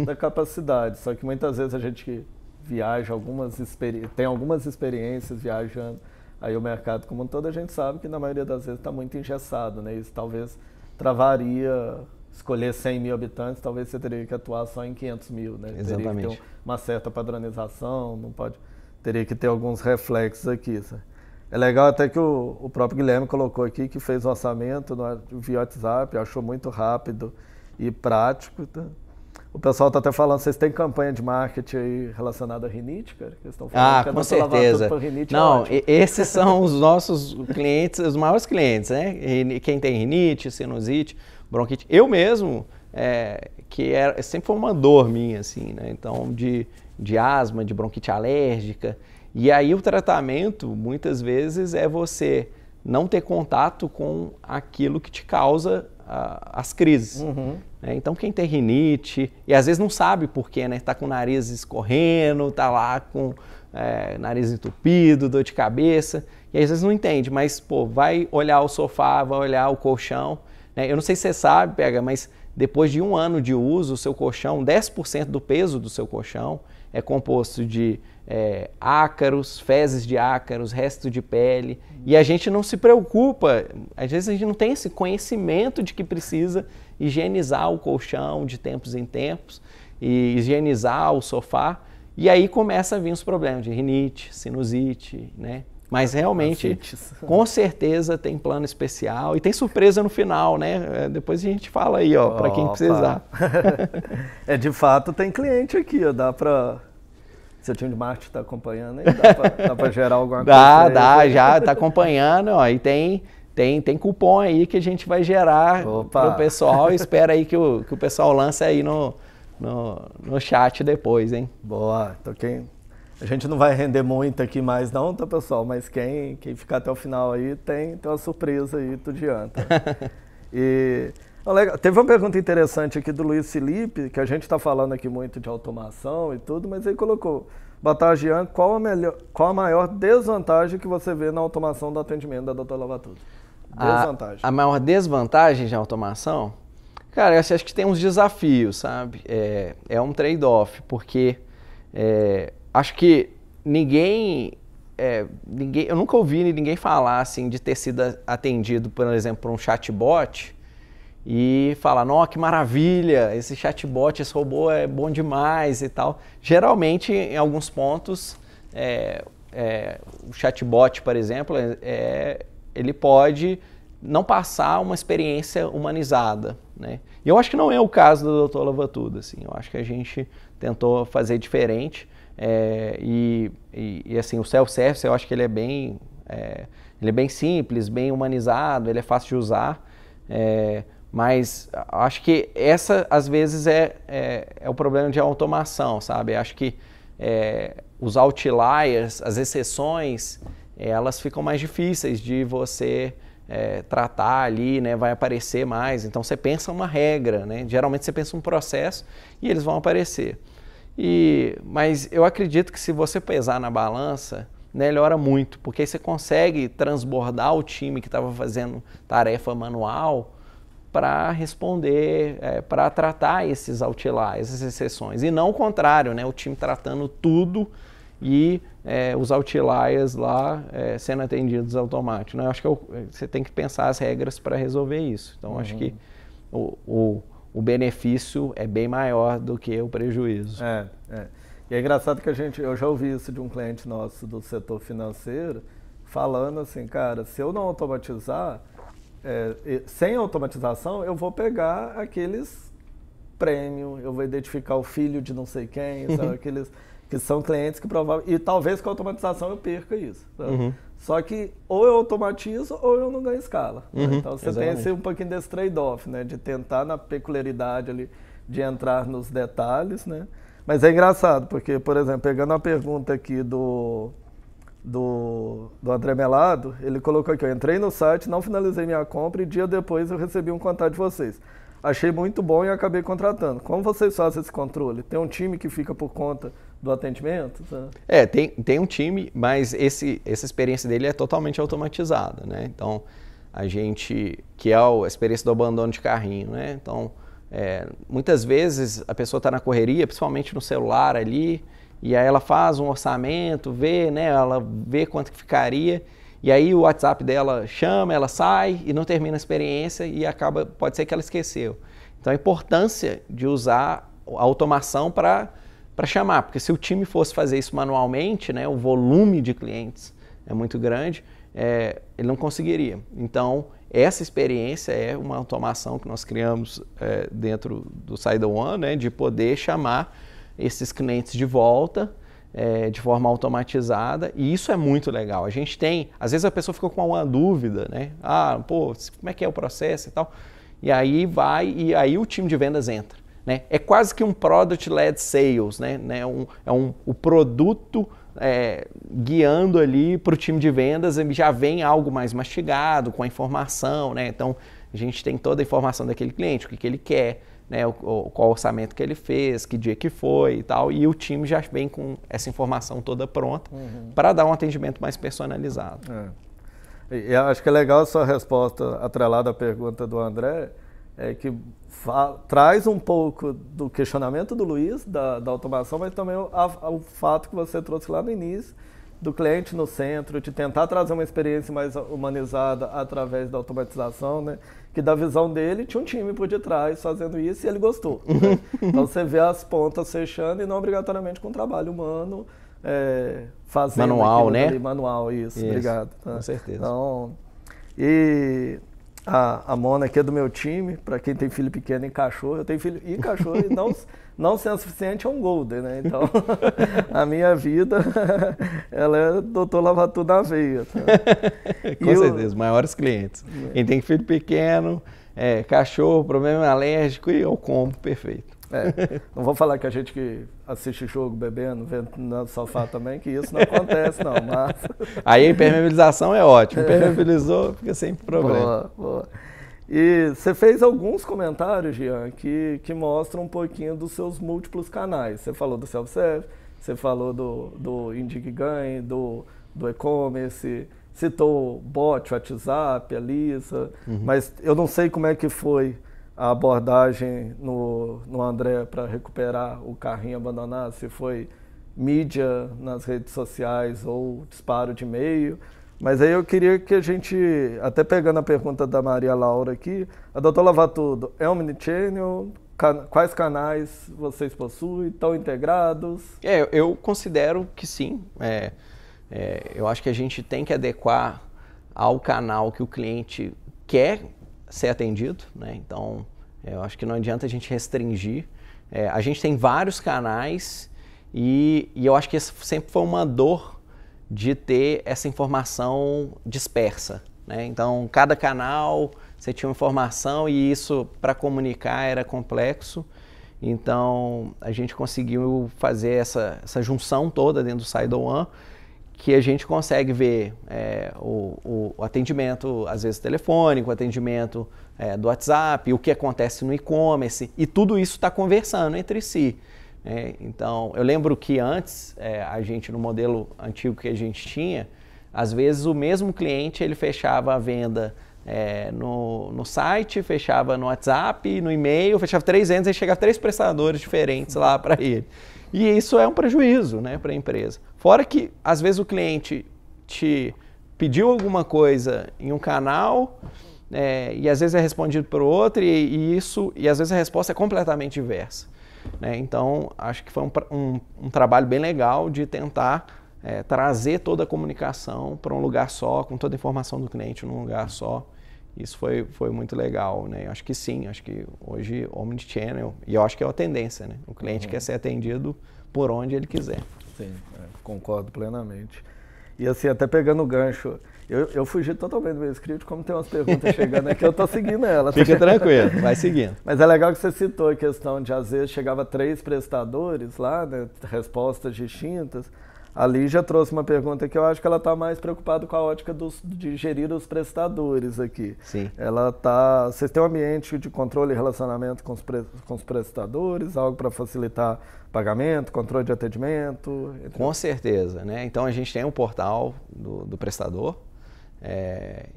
da capacidade, só que muitas vezes a gente que viaja, tem algumas experiências viajando, aí o mercado como um todo, a gente sabe que na maioria das vezes está muito engessado, né? Isso talvez travaria, escolher 100 mil habitantes, talvez você teria que atuar só em 500 mil, né? Exatamente. Teria que ter uma certa padronização, teria que ter alguns reflexos aqui, sabe? É legal até que o próprio Guilherme colocou aqui que fez o orçamento via WhatsApp, achou muito rápido e prático. Tá? O pessoal está até falando, vocês têm campanha de marketing aí relacionada a rinite, cara? Que estão falando que com certeza. Rinite. Não, esses são os nossos clientes, os maiores clientes, né? Quem tem rinite, sinusite, bronquite. Eu mesmo, sempre foi uma dor minha, assim, né? Então, de asma, de bronquite alérgica. E aí o tratamento, muitas vezes, é você não ter contato com aquilo que te causa as crises. Então, quem tem rinite, e às vezes não sabe por quê, né? Tá com o nariz escorrendo, tá lá com nariz entupido, dor de cabeça, e às vezes não entende, mas, pô, vai olhar o sofá, vai olhar o colchão, né? Eu não sei se você sabe, mas depois de 1 ano de uso, o seu colchão, 10% do peso do seu colchão é composto de ácaros, fezes de ácaros, resto de pele, e a gente não se preocupa, às vezes a gente não tem esse conhecimento de que precisa higienizar o colchão de tempos em tempos, e higienizar o sofá, e aí começa a vir os problemas de rinite, sinusite, né? Mas realmente, com certeza tem plano especial e tem surpresa no final, né? Depois a gente fala aí, ó, para quem precisar. De fato, tem cliente aqui, ó, dá para... Seu time de marketing está acompanhando aí? Dá para gerar alguma coisa? Já está acompanhando, ó, e tem cupom aí que a gente vai gerar para o pessoal. Espera aí que o pessoal lance aí no chat depois, hein? Boa, então a gente não vai render muito aqui mais não, tá, pessoal? Mas quem ficar até o final aí tem uma surpresa aí, tudo adianta. Teve uma pergunta interessante aqui do Luiz Felipe, que a gente está falando aqui muito de automação e tudo, mas ele colocou, Batagian, qual a maior desvantagem que você vê na automação do atendimento da Dr. Lavatudo? Desvantagem. A maior desvantagem de automação? Cara, eu acho que tem uns desafios, sabe? É um trade-off, porque acho que eu nunca ouvi ninguém falar assim de ter sido atendido, por exemplo, por um chatbot e falar, nossa, que maravilha, esse chatbot, esse robô é bom demais e tal. Geralmente, em alguns pontos, o chatbot, por exemplo, ele pode não passar uma experiência humanizada, né? E eu acho que não é o caso do Dr. Lavatudo, assim. Eu acho que a gente tentou fazer diferente. E assim, o self-service, eu acho que ele é bem simples, bem humanizado, ele é fácil de usar, mas acho que essa, às vezes, é o problema de automação, sabe? Acho que os outliers, as exceções, elas ficam mais difíceis de você tratar ali, né? Vai aparecer mais, então você pensa uma regra, né? Geralmente você pensa um processo e eles vão aparecer. Mas eu acredito que se você pesar na balança, melhora muito, porque aí você consegue transbordar o time que estava fazendo tarefa manual para responder, para tratar esses outliers, essas exceções. E não o contrário, né? O time tratando tudo e os outliers lá sendo atendidos automáticos, né? Eu acho que você tem que pensar as regras para resolver isso. Então, acho que o benefício é bem maior do que o prejuízo. E é engraçado que eu já ouvi isso de um cliente nosso do setor financeiro, falando assim, cara, se eu não automatizar, sem automatização, eu vou pegar aqueles premium, eu vou identificar o filho de não sei quem, sabe? Aqueles que são clientes que provavelmente... E talvez com a automatização eu perca isso. Só que ou eu automatizo ou eu não ganho escala. Então você tem um pouquinho desse trade-off, né? De tentar na peculiaridade ali, de entrar nos detalhes, né? Mas é engraçado, porque, por exemplo, pegando a pergunta aqui do do André Melado, ele colocou aqui, eu entrei no site, não finalizei minha compra e dia depois eu recebi um contato de vocês. Achei muito bom e acabei contratando. Como vocês fazem esse controle? Tem um time que fica por conta do atendimento? Tá? Tem um time, mas essa experiência dele é totalmente automatizada, né? Então, a gente, que é a experiência do abandono de carrinho, né? Então, muitas vezes a pessoa está na correria, principalmente no celular ali, e aí ela faz um orçamento, vê, né? Ela vê quanto que ficaria, e aí o WhatsApp dela chama, ela sai e não termina a experiência e pode ser que ela esqueceu. Então a importância de usar a automação para chamar, porque se o time fosse fazer isso manualmente, né, o volume de clientes é muito grande, ele não conseguiria. Então essa experiência é uma automação que nós criamos dentro do SideOne, né, de poder chamar esses clientes de volta, de forma automatizada, e isso é muito legal. A gente tem, às vezes a pessoa fica com uma dúvida, né? Como é que é o processo e tal? E aí aí o time de vendas entra, né? É quase que um product-led sales, né? O produto guiando ali para o time de vendas, já vem algo mais mastigado, com a informação, né? Então, a gente tem toda a informação daquele cliente, o que ele quer, né, qual orçamento que ele fez, que dia que foi e tal, e o time já vem com essa informação toda pronta para dar um atendimento mais personalizado. E acho que é legal a sua resposta atrelada à pergunta do André, que traz um pouco do questionamento do Luiz, da automação, mas também o fato que você trouxe lá no início, do cliente no centro, de tentar trazer uma experiência mais humanizada através da automatização, né? Que da visão dele tinha um time por detrás fazendo isso e ele gostou. Né? Então você vê as pontas fechando e não obrigatoriamente com trabalho humano fazendo manual, né? Ali, manual, isso. Obrigado. Tá? Com certeza. Então, e a Mona aqui é do meu time, para quem tem filho pequeno e cachorro, eu tenho filho e cachorro e não sendo suficiente é um golden, né? Então, a minha vida, ela é doutor lava tudo na veia. Tá? Com certeza, maiores clientes. Quem tem filho pequeno, cachorro, problema alérgico e o combo perfeito. Não vou falar que a gente que assiste jogo bebendo, vendo no sofá também, que isso não acontece não, mas... Aí a impermeabilização é ótima, impermeabilizou, fica sempre problema. Boa. E você fez alguns comentários, Jean, que mostram um pouquinho dos seus múltiplos canais. Você falou do self-service, você falou do IndigGanhe, do e-commerce, citou bot, WhatsApp, a Lisa, mas eu não sei como é que foi a abordagem no André para recuperar o carrinho abandonado, se foi mídia nas redes sociais ou disparo de e-mail. Mas aí eu queria que a gente, até pegando a pergunta da Maria Laura aqui, a doutora Lavatudo, é omnichannel? Quais canais vocês possuem? Estão integrados? Eu considero que sim. Eu acho que a gente tem que adequar ao canal que o cliente quer ser atendido, né? Então, eu acho que não adianta a gente restringir. A gente tem vários canais e eu acho que esse sempre foi uma dor de ter essa informação dispersa, né? Então, cada canal você tinha uma informação e isso para comunicar era complexo. Então, a gente conseguiu fazer essa junção toda dentro do SideOne, que a gente consegue ver o atendimento, às vezes telefônico, o atendimento do WhatsApp, o que acontece no e-commerce, e tudo isso está conversando entre si. Então, eu lembro que antes, a gente, no modelo antigo que a gente tinha, às vezes o mesmo cliente ele fechava a venda no site, fechava no WhatsApp, no e-mail, fechava 3 vendas e chegava 3 prestadores diferentes lá para ele. E isso é um prejuízo, né, para a empresa. Fora que, às vezes, o cliente te pediu alguma coisa em um canal e às vezes é respondido por outro e às vezes a resposta é completamente diversa. Né? Então, acho que foi um trabalho bem legal de tentar trazer toda a comunicação para um lugar só, com toda a informação do cliente num lugar só. Isso foi muito legal, né? Acho que sim, acho que hoje omnichannel, e eu acho que é uma tendência, né? O cliente quer ser atendido por onde ele quiser. Sim, concordo plenamente. E assim, até pegando o gancho, eu fugi totalmente do meu script, como tem umas perguntas chegando aqui, eu tô seguindo elas. Fica tranquilo, vai seguindo. Mas é legal que você citou a questão de, às vezes, chegava 3 prestadores lá, né, respostas distintas. A Lígia trouxe uma pergunta que eu acho que ela está mais preocupada com a ótica de gerir os prestadores aqui. Sim. Vocês têm um ambiente de controle e relacionamento com os prestadores, algo para facilitar pagamento, controle de atendimento? Com certeza, né? Então a gente tem um portal do prestador,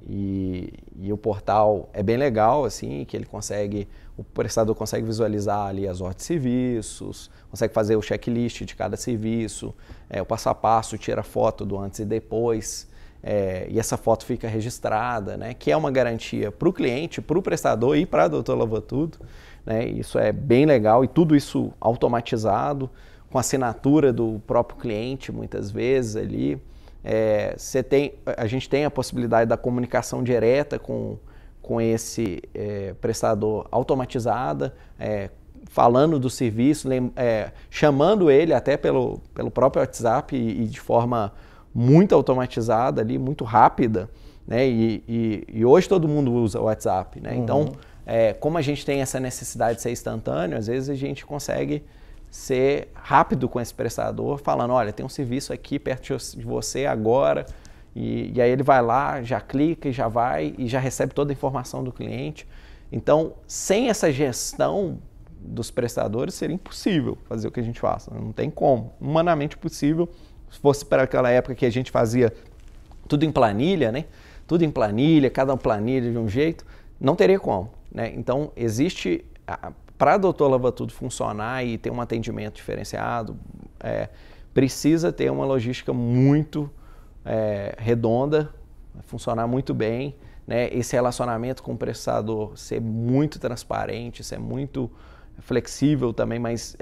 e o portal é bem legal, assim, que o prestador consegue visualizar ali as ordens de serviços, consegue fazer o checklist de cada serviço, o passo a passo, tira foto do antes e depois, e essa foto fica registrada, né? Que é uma garantia para o cliente, para o prestador e para a Dr. Lava Tudo, né? Isso é bem legal e tudo isso automatizado, com assinatura do próprio cliente, muitas vezes ali. A gente tem a possibilidade da comunicação direta com esse prestador automatizada, falando do serviço, chamando ele até pelo próprio WhatsApp e de forma muito automatizada ali, muito rápida, né? E hoje todo mundo usa o WhatsApp, né? Então, como a gente tem essa necessidade de ser instantâneo, às vezes a gente consegue ser rápido com esse prestador, falando, olha, tem um serviço aqui perto de você agora, e aí ele vai lá, já clica e já vai, e já recebe toda a informação do cliente. Então, sem essa gestão dos prestadores, seria impossível fazer o que a gente faz, não tem como, humanamente possível. Se fosse para aquela época que a gente fazia tudo em planilha, né? Tudo em planilha, cada planilha de um jeito, não teria como, né? Então, existe... Para a Dr. Lava Tudo funcionar e ter um atendimento diferenciado, precisa ter uma logística muito redonda, funcionar muito bem, né? Esse relacionamento com o prestador ser muito transparente, ser muito flexível também, mas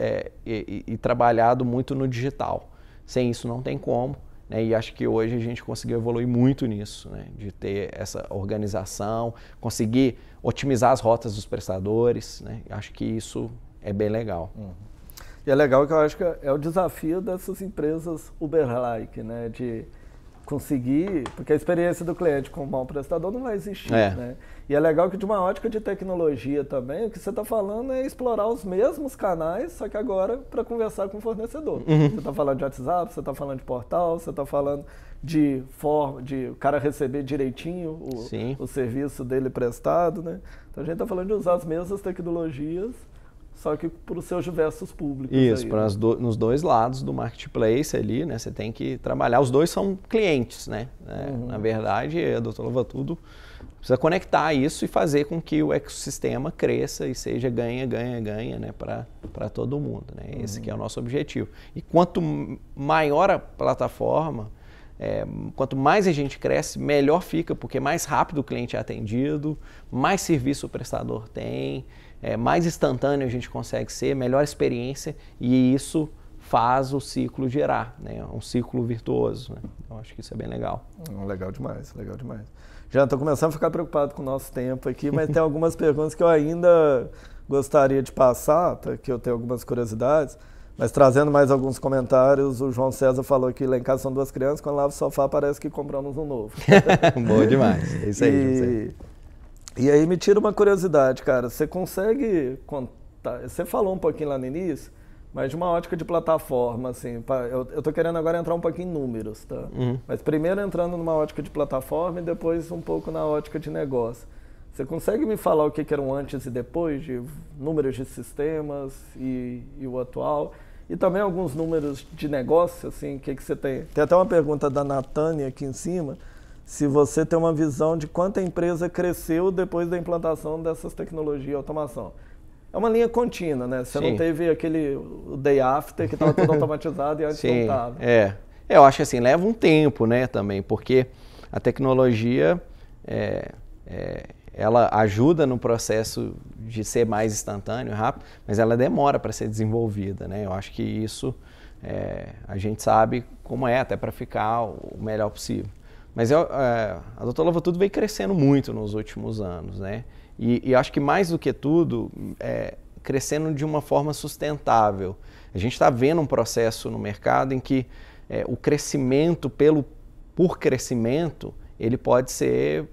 e trabalhado muito no digital. Sem isso não tem como, né? E acho que hoje a gente conseguiu evoluir muito nisso, né? De ter essa organização, conseguir otimizar as rotas dos prestadores, né? Acho que isso é bem legal. E é legal que eu acho que é o desafio dessas empresas Uber-like, né? De conseguir, porque a experiência do cliente com um mau prestador não vai existir, né? E é legal que de uma ótica de tecnologia também, o que você está falando é explorar os mesmos canais, só que agora para conversar com o fornecedor. Você está falando de WhatsApp, você está falando de portal, você está falando de o cara receber direitinho o serviço dele prestado, né? Então a gente está falando de usar as mesmas tecnologias, só que para os seus diversos públicos. Isso, nos dois lados do marketplace ali, né? Você tem que trabalhar, os dois são clientes, né? Na verdade, a Dr. Lava Tudo precisa conectar isso e fazer com que o ecossistema cresça e seja ganha, né? Para todo mundo, né? Esse que é o nosso objetivo. E quanto maior a plataforma, quanto mais a gente cresce, melhor fica, porque mais rápido o cliente é atendido, mais serviço o prestador tem, mais instantâneo a gente consegue ser, melhor experiência, e isso faz o ciclo girar, né? Um ciclo virtuoso, né? Eu acho que isso é bem legal. Legal demais, legal demais. Já estou começando a ficar preocupado com o nosso tempo aqui, mas tem algumas perguntas que eu ainda gostaria de passar, que eu tenho algumas curiosidades. Mas trazendo mais alguns comentários, o João César falou que lá em casa são 2 crianças, quando lava o sofá parece que compramos um novo. Boa demais, é isso aí, João César. E aí me tira uma curiosidade, cara, você consegue contar, você falou um pouquinho lá no início, mas de uma ótica de plataforma, assim, eu tô querendo agora entrar um pouquinho em números, tá? Mas primeiro entrando numa ótica de plataforma e depois um pouco na ótica de negócio. Você consegue me falar o que era um antes e depois, de números de sistemas e o atual? E também alguns números de negócio, assim, o que você tem? Tem até uma pergunta da Natânia aqui em cima, se você tem uma visão de quanto a empresa cresceu depois da implantação dessas tecnologias de automação. É uma linha contínua, né? Você não teve o day after, que estava tudo automatizado e antes não estava. Eu acho que assim, leva um tempo, né, também, porque a tecnologia... ela ajuda no processo de ser mais instantâneo, rápido, mas ela demora para ser desenvolvida, né? Eu acho que isso a gente sabe como até para ficar o melhor possível. Mas a Dr. Lava Tudo veio crescendo muito nos últimos anos, né? E acho que mais do que tudo, crescendo de uma forma sustentável. A gente está vendo um processo no mercado em que o crescimento por crescimento, ele pode ser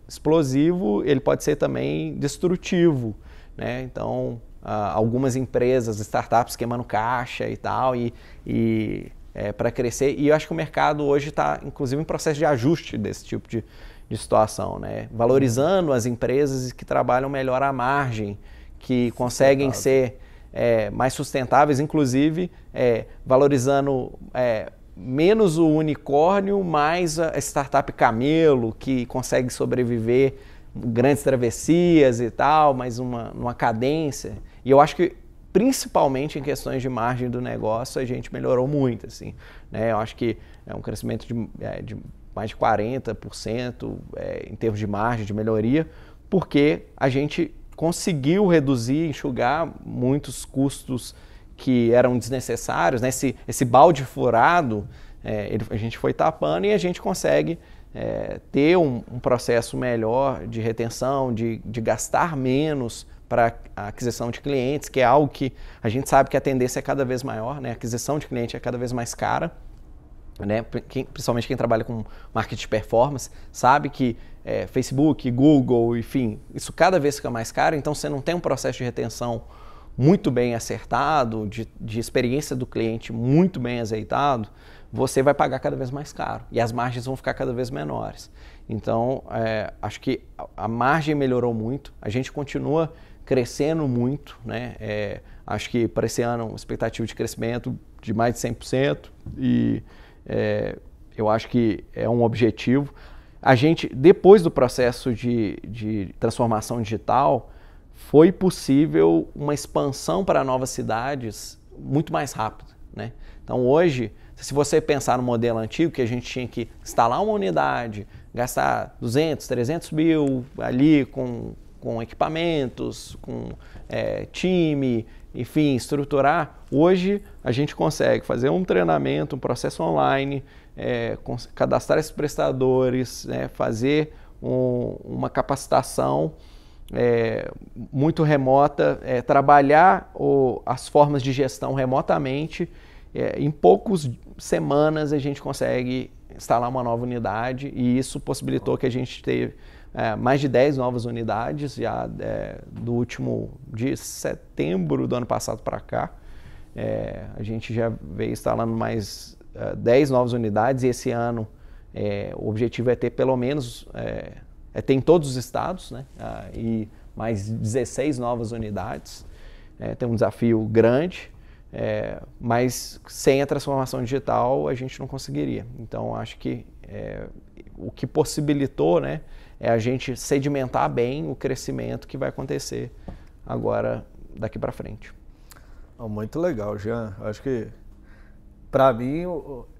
explosivo, ele pode ser também destrutivo, né? Então, algumas empresas, startups queimando caixa e tal, e para crescer. E eu acho que o mercado hoje está, inclusive, em processo de ajuste desse tipo de situação, né? Valorizando as empresas que trabalham melhor a margem, que conseguem ser mais sustentáveis, inclusive valorizando menos o unicórnio, mais a startup camelo, que consegue sobreviver grandes travessias e tal, mas numa cadência. E eu acho que, principalmente em questões de margem do negócio, a gente melhorou muito, assim, né? Eu acho que é um crescimento de mais de 40% em termos de margem, de melhoria, porque a gente conseguiu reduzir, enxugar muitos custos que eram desnecessários, né? Esse balde furado, a gente foi tapando e a gente consegue ter um processo melhor de retenção, de gastar menos para a aquisição de clientes, que é algo que a gente sabe que a tendência é cada vez maior, né? A aquisição de cliente é cada vez mais cara, né? Principalmente quem trabalha com marketing de performance, sabe que Facebook, Google, enfim, isso cada vez fica mais caro, então você não tem um processo de retenção muito bem acertado, de experiência do cliente muito bem azeitado, você vai pagar cada vez mais caro e as margens vão ficar cada vez menores. Então, acho que a margem melhorou muito, a gente continua crescendo muito, né? Acho que para esse ano, uma expectativa de crescimento de mais de 100% e eu acho que é um objetivo. A gente, depois do processo de transformação digital, foi possível uma expansão para novas cidades muito mais rápida, né? Então hoje, se você pensar no modelo antigo, que a gente tinha que instalar uma unidade, gastar 200, 300 mil ali com equipamentos, com time, enfim, estruturar, hoje a gente consegue fazer um treinamento, um processo online, cadastrar esses prestadores, fazer uma capacitação muito remota, trabalhar as formas de gestão remotamente. Em poucas semanas a gente consegue instalar uma nova unidade e isso possibilitou que a gente teve mais de 10 novas unidades já do último de setembro do ano passado para cá. A gente já veio instalando mais 10 novas unidades e esse ano o objetivo é ter pelo menos, ter em todos os estados, né? E mais 16 novas unidades. Tem um desafio grande. Mas sem a transformação digital a gente não conseguiria. Então acho que o que possibilitou, né, é a gente sedimentar bem o crescimento que vai acontecer agora daqui para frente. Muito legal, Jean. Acho que para mim,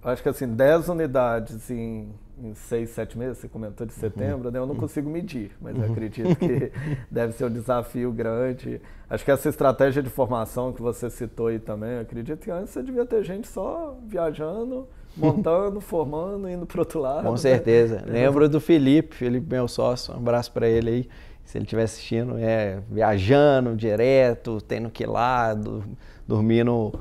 acho que assim 10 unidades em 6, 7 meses, você comentou de setembro, né? Eu não consigo medir, mas eu acredito que deve ser um desafio grande. Acho que essa estratégia de formação que você citou aí também, eu acredito que antes você devia ter gente só viajando, montando, formando, indo para o outro lado. Com certeza. Né? Lembro do Felipe, meu sócio, um abraço para ele aí, se ele estiver assistindo, viajando direto, tendo que ir lá, dormindo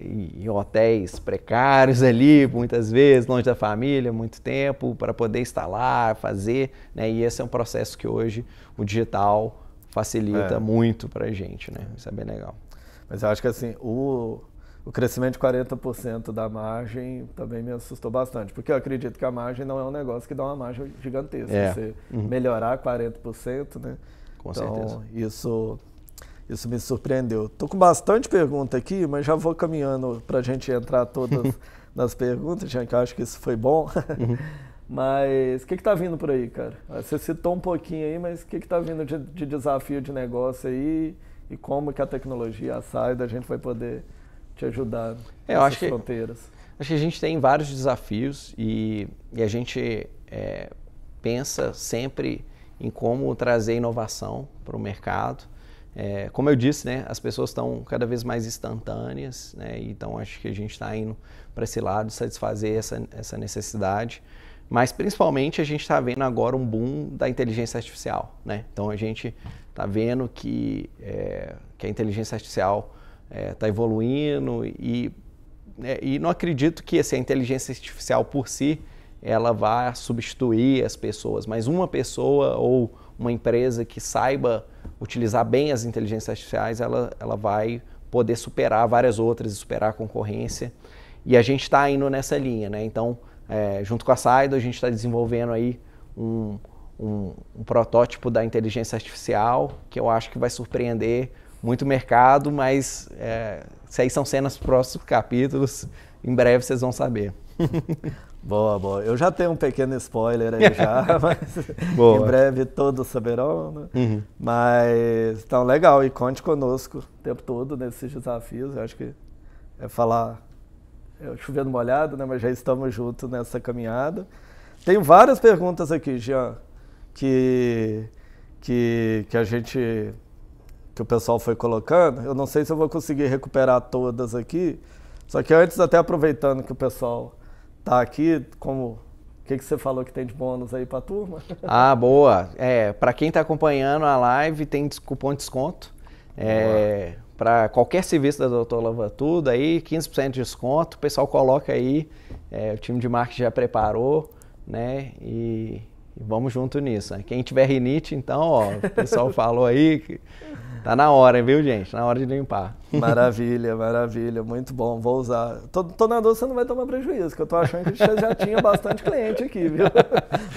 em hotéis precários ali, muitas vezes, longe da família, muito tempo, para poder instalar, fazer, né? E esse é um processo que hoje o digital facilita muito para a gente, né? Isso é bem legal. Mas eu acho que assim, o crescimento de 40% da margem também me assustou bastante, porque eu acredito que a margem não é um negócio que dá uma margem gigantesca. Você melhorar 40%, né? Com certeza. Isso me surpreendeu. Estou com bastante pergunta aqui, mas já vou caminhando para a gente entrar todas nas perguntas, já que eu acho que isso foi bom. Mas o que está vindo por aí, cara? Você citou um pouquinho aí, mas o que está vindo de desafio de negócio aí e como que a tecnologia, a Saida, a gente vai poder te ajudar nessas fronteiras? Acho que a gente tem vários desafios e a gente pensa sempre em como trazer inovação para o mercado. Como eu disse, né, as pessoas estão cada vez mais instantâneas, né, então acho que a gente está indo para esse lado, satisfazer essa necessidade, mas principalmente a gente está vendo agora um boom da inteligência artificial, né? Então a gente está vendo que a inteligência artificial está evoluindo e não acredito que a inteligência artificial por si ela vá substituir as pessoas, mas uma pessoa ou uma empresa que saiba utilizar bem as inteligências artificiais, ela vai poder superar várias outras e superar a concorrência. E a gente está indo nessa linha, né? Então, junto com a Saido, a gente está desenvolvendo aí um protótipo da inteligência artificial que eu acho que vai surpreender muito o mercado, mas isso aí são cenas dos próximos capítulos, em breve vocês vão saber. Boa, boa. Eu já tenho um pequeno spoiler aí já, mas em breve todos saberão, né? Uhum. Mas, então, legal, e conte conosco o tempo todo nesses desafios. Eu acho que falar, chovendo molhado, né? Mas já estamos juntos nessa caminhada. Tenho várias perguntas aqui, Jean, que o pessoal foi colocando. Eu não sei se eu vou conseguir recuperar todas aqui, só que antes, até aproveitando que o pessoal tá aqui, o que você falou que tem de bônus aí para a turma? Ah, boa. Para quem está acompanhando a live, tem cupom de desconto. Para qualquer serviço da Dr. Lava Tudo, aí 15% de desconto. O pessoal coloca aí, o time de marketing já preparou, né? E vamos junto nisso. Né? Quem tiver rinite, então, ó, o pessoal falou aí que tá na hora, viu, gente? Na hora de limpar. Maravilha, maravilha. Muito bom. Vou usar. Tô na dúvida, você não vai tomar prejuízo, que eu tô achando que você já tinha bastante cliente aqui, viu?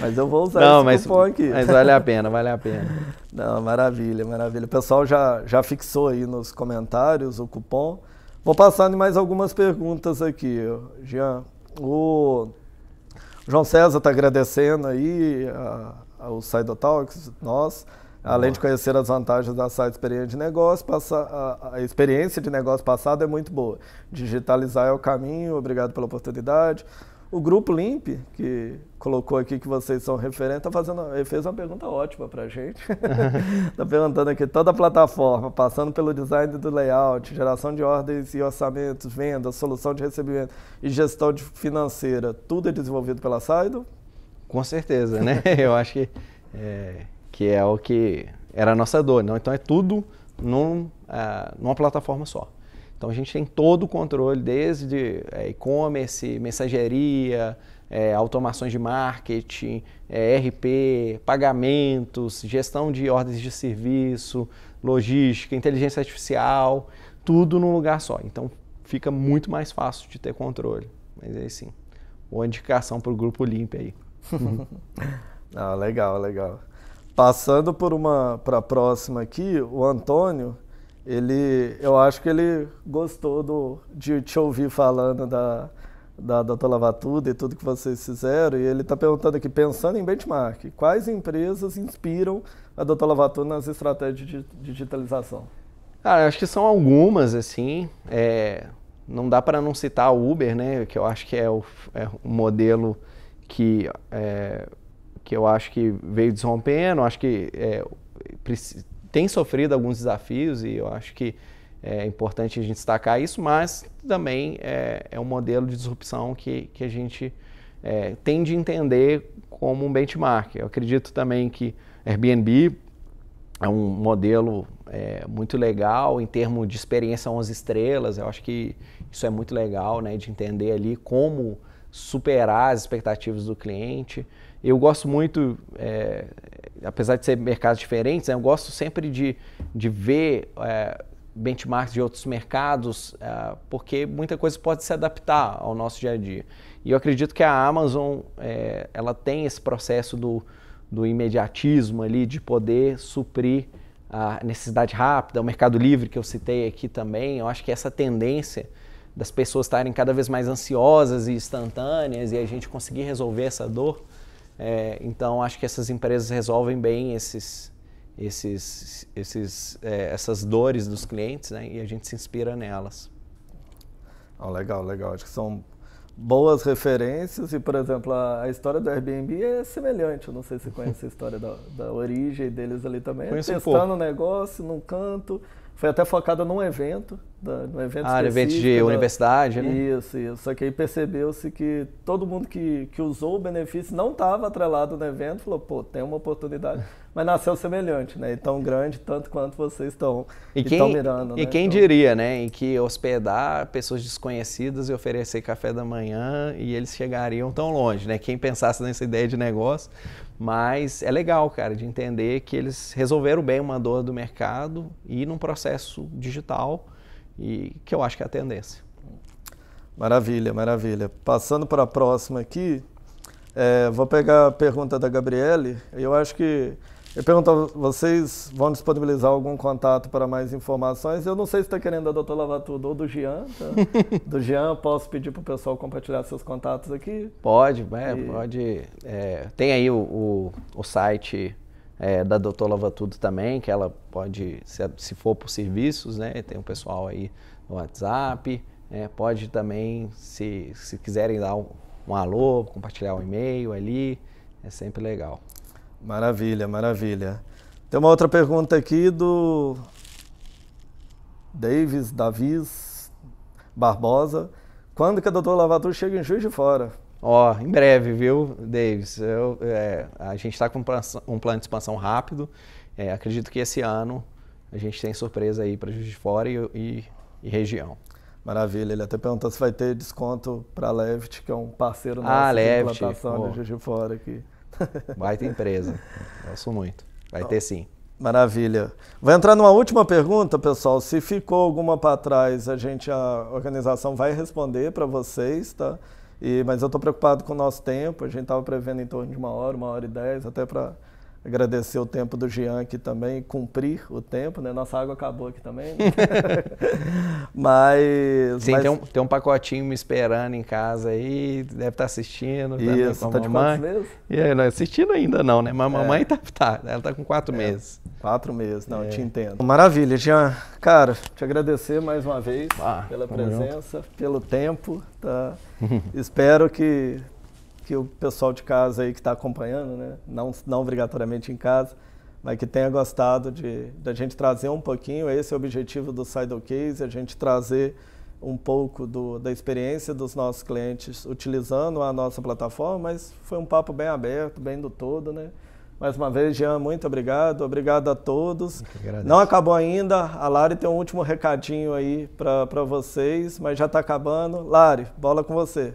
Mas eu vou usar esse cupom aqui. Mas vale a pena, vale a pena. Não, maravilha, maravilha. O pessoal já fixou aí nos comentários o cupom. Vou passando em mais algumas perguntas aqui, Jean. O João César está agradecendo aí ao Saido Talks, nós. Além de conhecer as vantagens da Saido Experiência de Negócio, a experiência de negócio passada é muito boa. Digitalizar é o caminho, obrigado pela oportunidade. O Grupo Limp, que colocou aqui que vocês são referentes, ele fez uma pergunta ótima para a gente. Está perguntando aqui, toda a plataforma, passando pelo design do layout, geração de ordens e orçamentos, vendas, solução de recebimento e gestão financeira, tudo é desenvolvido pela Saido? Com certeza, né? Eu acho que é o que era a nossa dor. Não? Então é tudo numa plataforma só. Então a gente tem todo o controle, desde e-commerce, mensageria, automações de marketing, RP, pagamentos, gestão de ordens de serviço, logística, inteligência artificial, tudo num lugar só. Então fica muito mais fácil de ter controle. Mas aí sim, boa indicação para o Grupo Limp aí. Legal, legal. Passando para a próxima aqui, o Antônio, eu acho que ele gostou de te ouvir falando da Dr. Lava Tudo e tudo que vocês fizeram, e ele está perguntando aqui, pensando em benchmark, quais empresas inspiram a Dr. Lava Tudo nas estratégias de digitalização? Cara, eu acho que são algumas, assim, não dá para não citar o Uber, né, que eu acho que é um modelo que eu acho que veio desrompendo, acho que tem sofrido alguns desafios e eu acho que é importante a gente destacar isso, mas também é um modelo de disrupção que a gente tem de entender como um benchmark. Eu acredito também que Airbnb é um modelo muito legal em termos de experiência 11 estrelas, eu acho que isso é muito legal, né, de entender ali como superar as expectativas do cliente. Eu gosto muito, apesar de ser mercados diferentes, eu gosto sempre de ver benchmarks de outros mercados, porque muita coisa pode se adaptar ao nosso dia a dia. E eu acredito que a Amazon, ela tem esse processo do imediatismo ali, de poder suprir a necessidade rápida, o Mercado Livre que eu citei aqui também. Eu acho que essa tendência das pessoas estarem cada vez mais ansiosas e instantâneas e a gente conseguir resolver essa dor. Então, acho que essas empresas resolvem bem essas dores dos clientes, né? E a gente se inspira nelas. Legal, legal. Acho que são boas referências e, por exemplo, a história do Airbnb é semelhante. Eu não sei se você conhece a história da origem deles ali também. Testando o negócio num canto. Foi até focada num evento, no evento de universidade, né? Isso. Só que aí percebeu-se que todo mundo que usou o benefício não estava atrelado no evento, falou, pô, tem uma oportunidade. Mas nasceu semelhante, né? E tão grande tanto quanto vocês estão mirando. E quem diria, né? Em que hospedar pessoas desconhecidas e oferecer café da manhã e eles chegariam tão longe, né? Quem pensasse nessa ideia de negócio. Mas é legal, cara, de entender que eles resolveram bem uma dor do mercado e num processo digital, e que eu acho que é a tendência. Maravilha, maravilha. Passando para a próxima aqui, vou pegar a pergunta da Gabriele. Eu acho que eu pergunto, vocês vão disponibilizar algum contato para mais informações? Eu não sei se está querendo da doutora Lavatudo ou do Jean. Tá? Do Jean, posso pedir para o pessoal compartilhar seus contatos aqui? Pode, pode. Tem aí o site da doutora Lavatudo também, que ela pode, se for por serviços, né? Tem um pessoal aí no WhatsApp. Pode também, se quiserem dar um alô, compartilhar um e-mail ali, é sempre legal. Maravilha, maravilha. Tem uma outra pergunta aqui do Davis Barbosa. Quando que a doutora Lavatudo chega em Juiz de Fora? Em breve, viu, Davis? A gente está com um plano de expansão rápido. Acredito que esse ano a gente tem surpresa aí para Juiz de Fora e região. Maravilha, ele até perguntou se vai ter desconto para a Levit, que é um parceiro nosso de implantação de Juiz de Fora aqui. Baita empresa, gosto muito. Vai ter sim. Maravilha. Vou entrar numa última pergunta, pessoal. Se ficou alguma para trás, a organização vai responder para vocês, tá? Mas eu estou preocupado com o nosso tempo. A gente estava prevendo em torno de 1h e 10, até para agradecer o tempo do Jean aqui também, cumprir o tempo, né? Nossa água acabou aqui também. Né? Sim, tem um pacotinho me esperando em casa aí, deve estar assistindo. Isso, tá de quantos meses? Não, assistindo ainda não, né? Mas a mamãe ela tá com 4 meses. 4 meses, não, eu te entendo. Maravilha, Jean. Cara, te agradecer mais uma vez pela presença, pelo tempo, tá? Espero que o pessoal de casa aí que está acompanhando, né, não obrigatoriamente em casa, mas que tenha gostado da gente trazer um pouquinho, esse é o objetivo do Sidlecase, a gente trazer um pouco da experiência dos nossos clientes utilizando a nossa plataforma, mas foi um papo bem aberto, bem do todo, né? Mais uma vez, Jean, muito obrigado. Obrigado a todos. Não acabou ainda. A Lari tem um último recadinho aí para vocês, mas já está acabando. Lari, bola com você.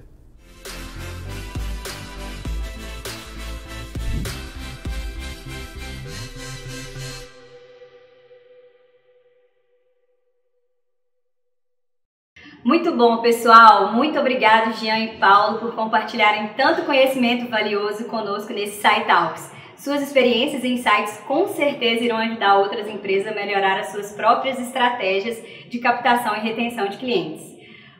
Muito bom, pessoal. Muito obrigado, Jean e Paulo, por compartilharem tanto conhecimento valioso conosco nesse SciTalks. Suas experiências e insights com certeza irão ajudar outras empresas a melhorar as suas próprias estratégias de captação e retenção de clientes.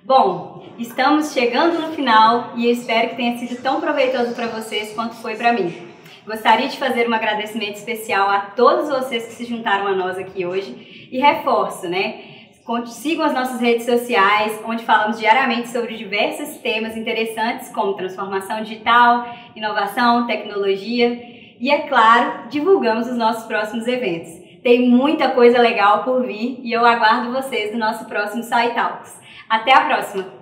Bom, estamos chegando no final e eu espero que tenha sido tão proveitoso para vocês quanto foi para mim. Gostaria de fazer um agradecimento especial a todos vocês que se juntaram a nós aqui hoje e reforço, né? Sigam as nossas redes sociais, onde falamos diariamente sobre diversos temas interessantes, como transformação digital, inovação, tecnologia e, é claro, divulgamos os nossos próximos eventos. Tem muita coisa legal por vir e eu aguardo vocês no nosso próximo SciTalks. Até a próxima!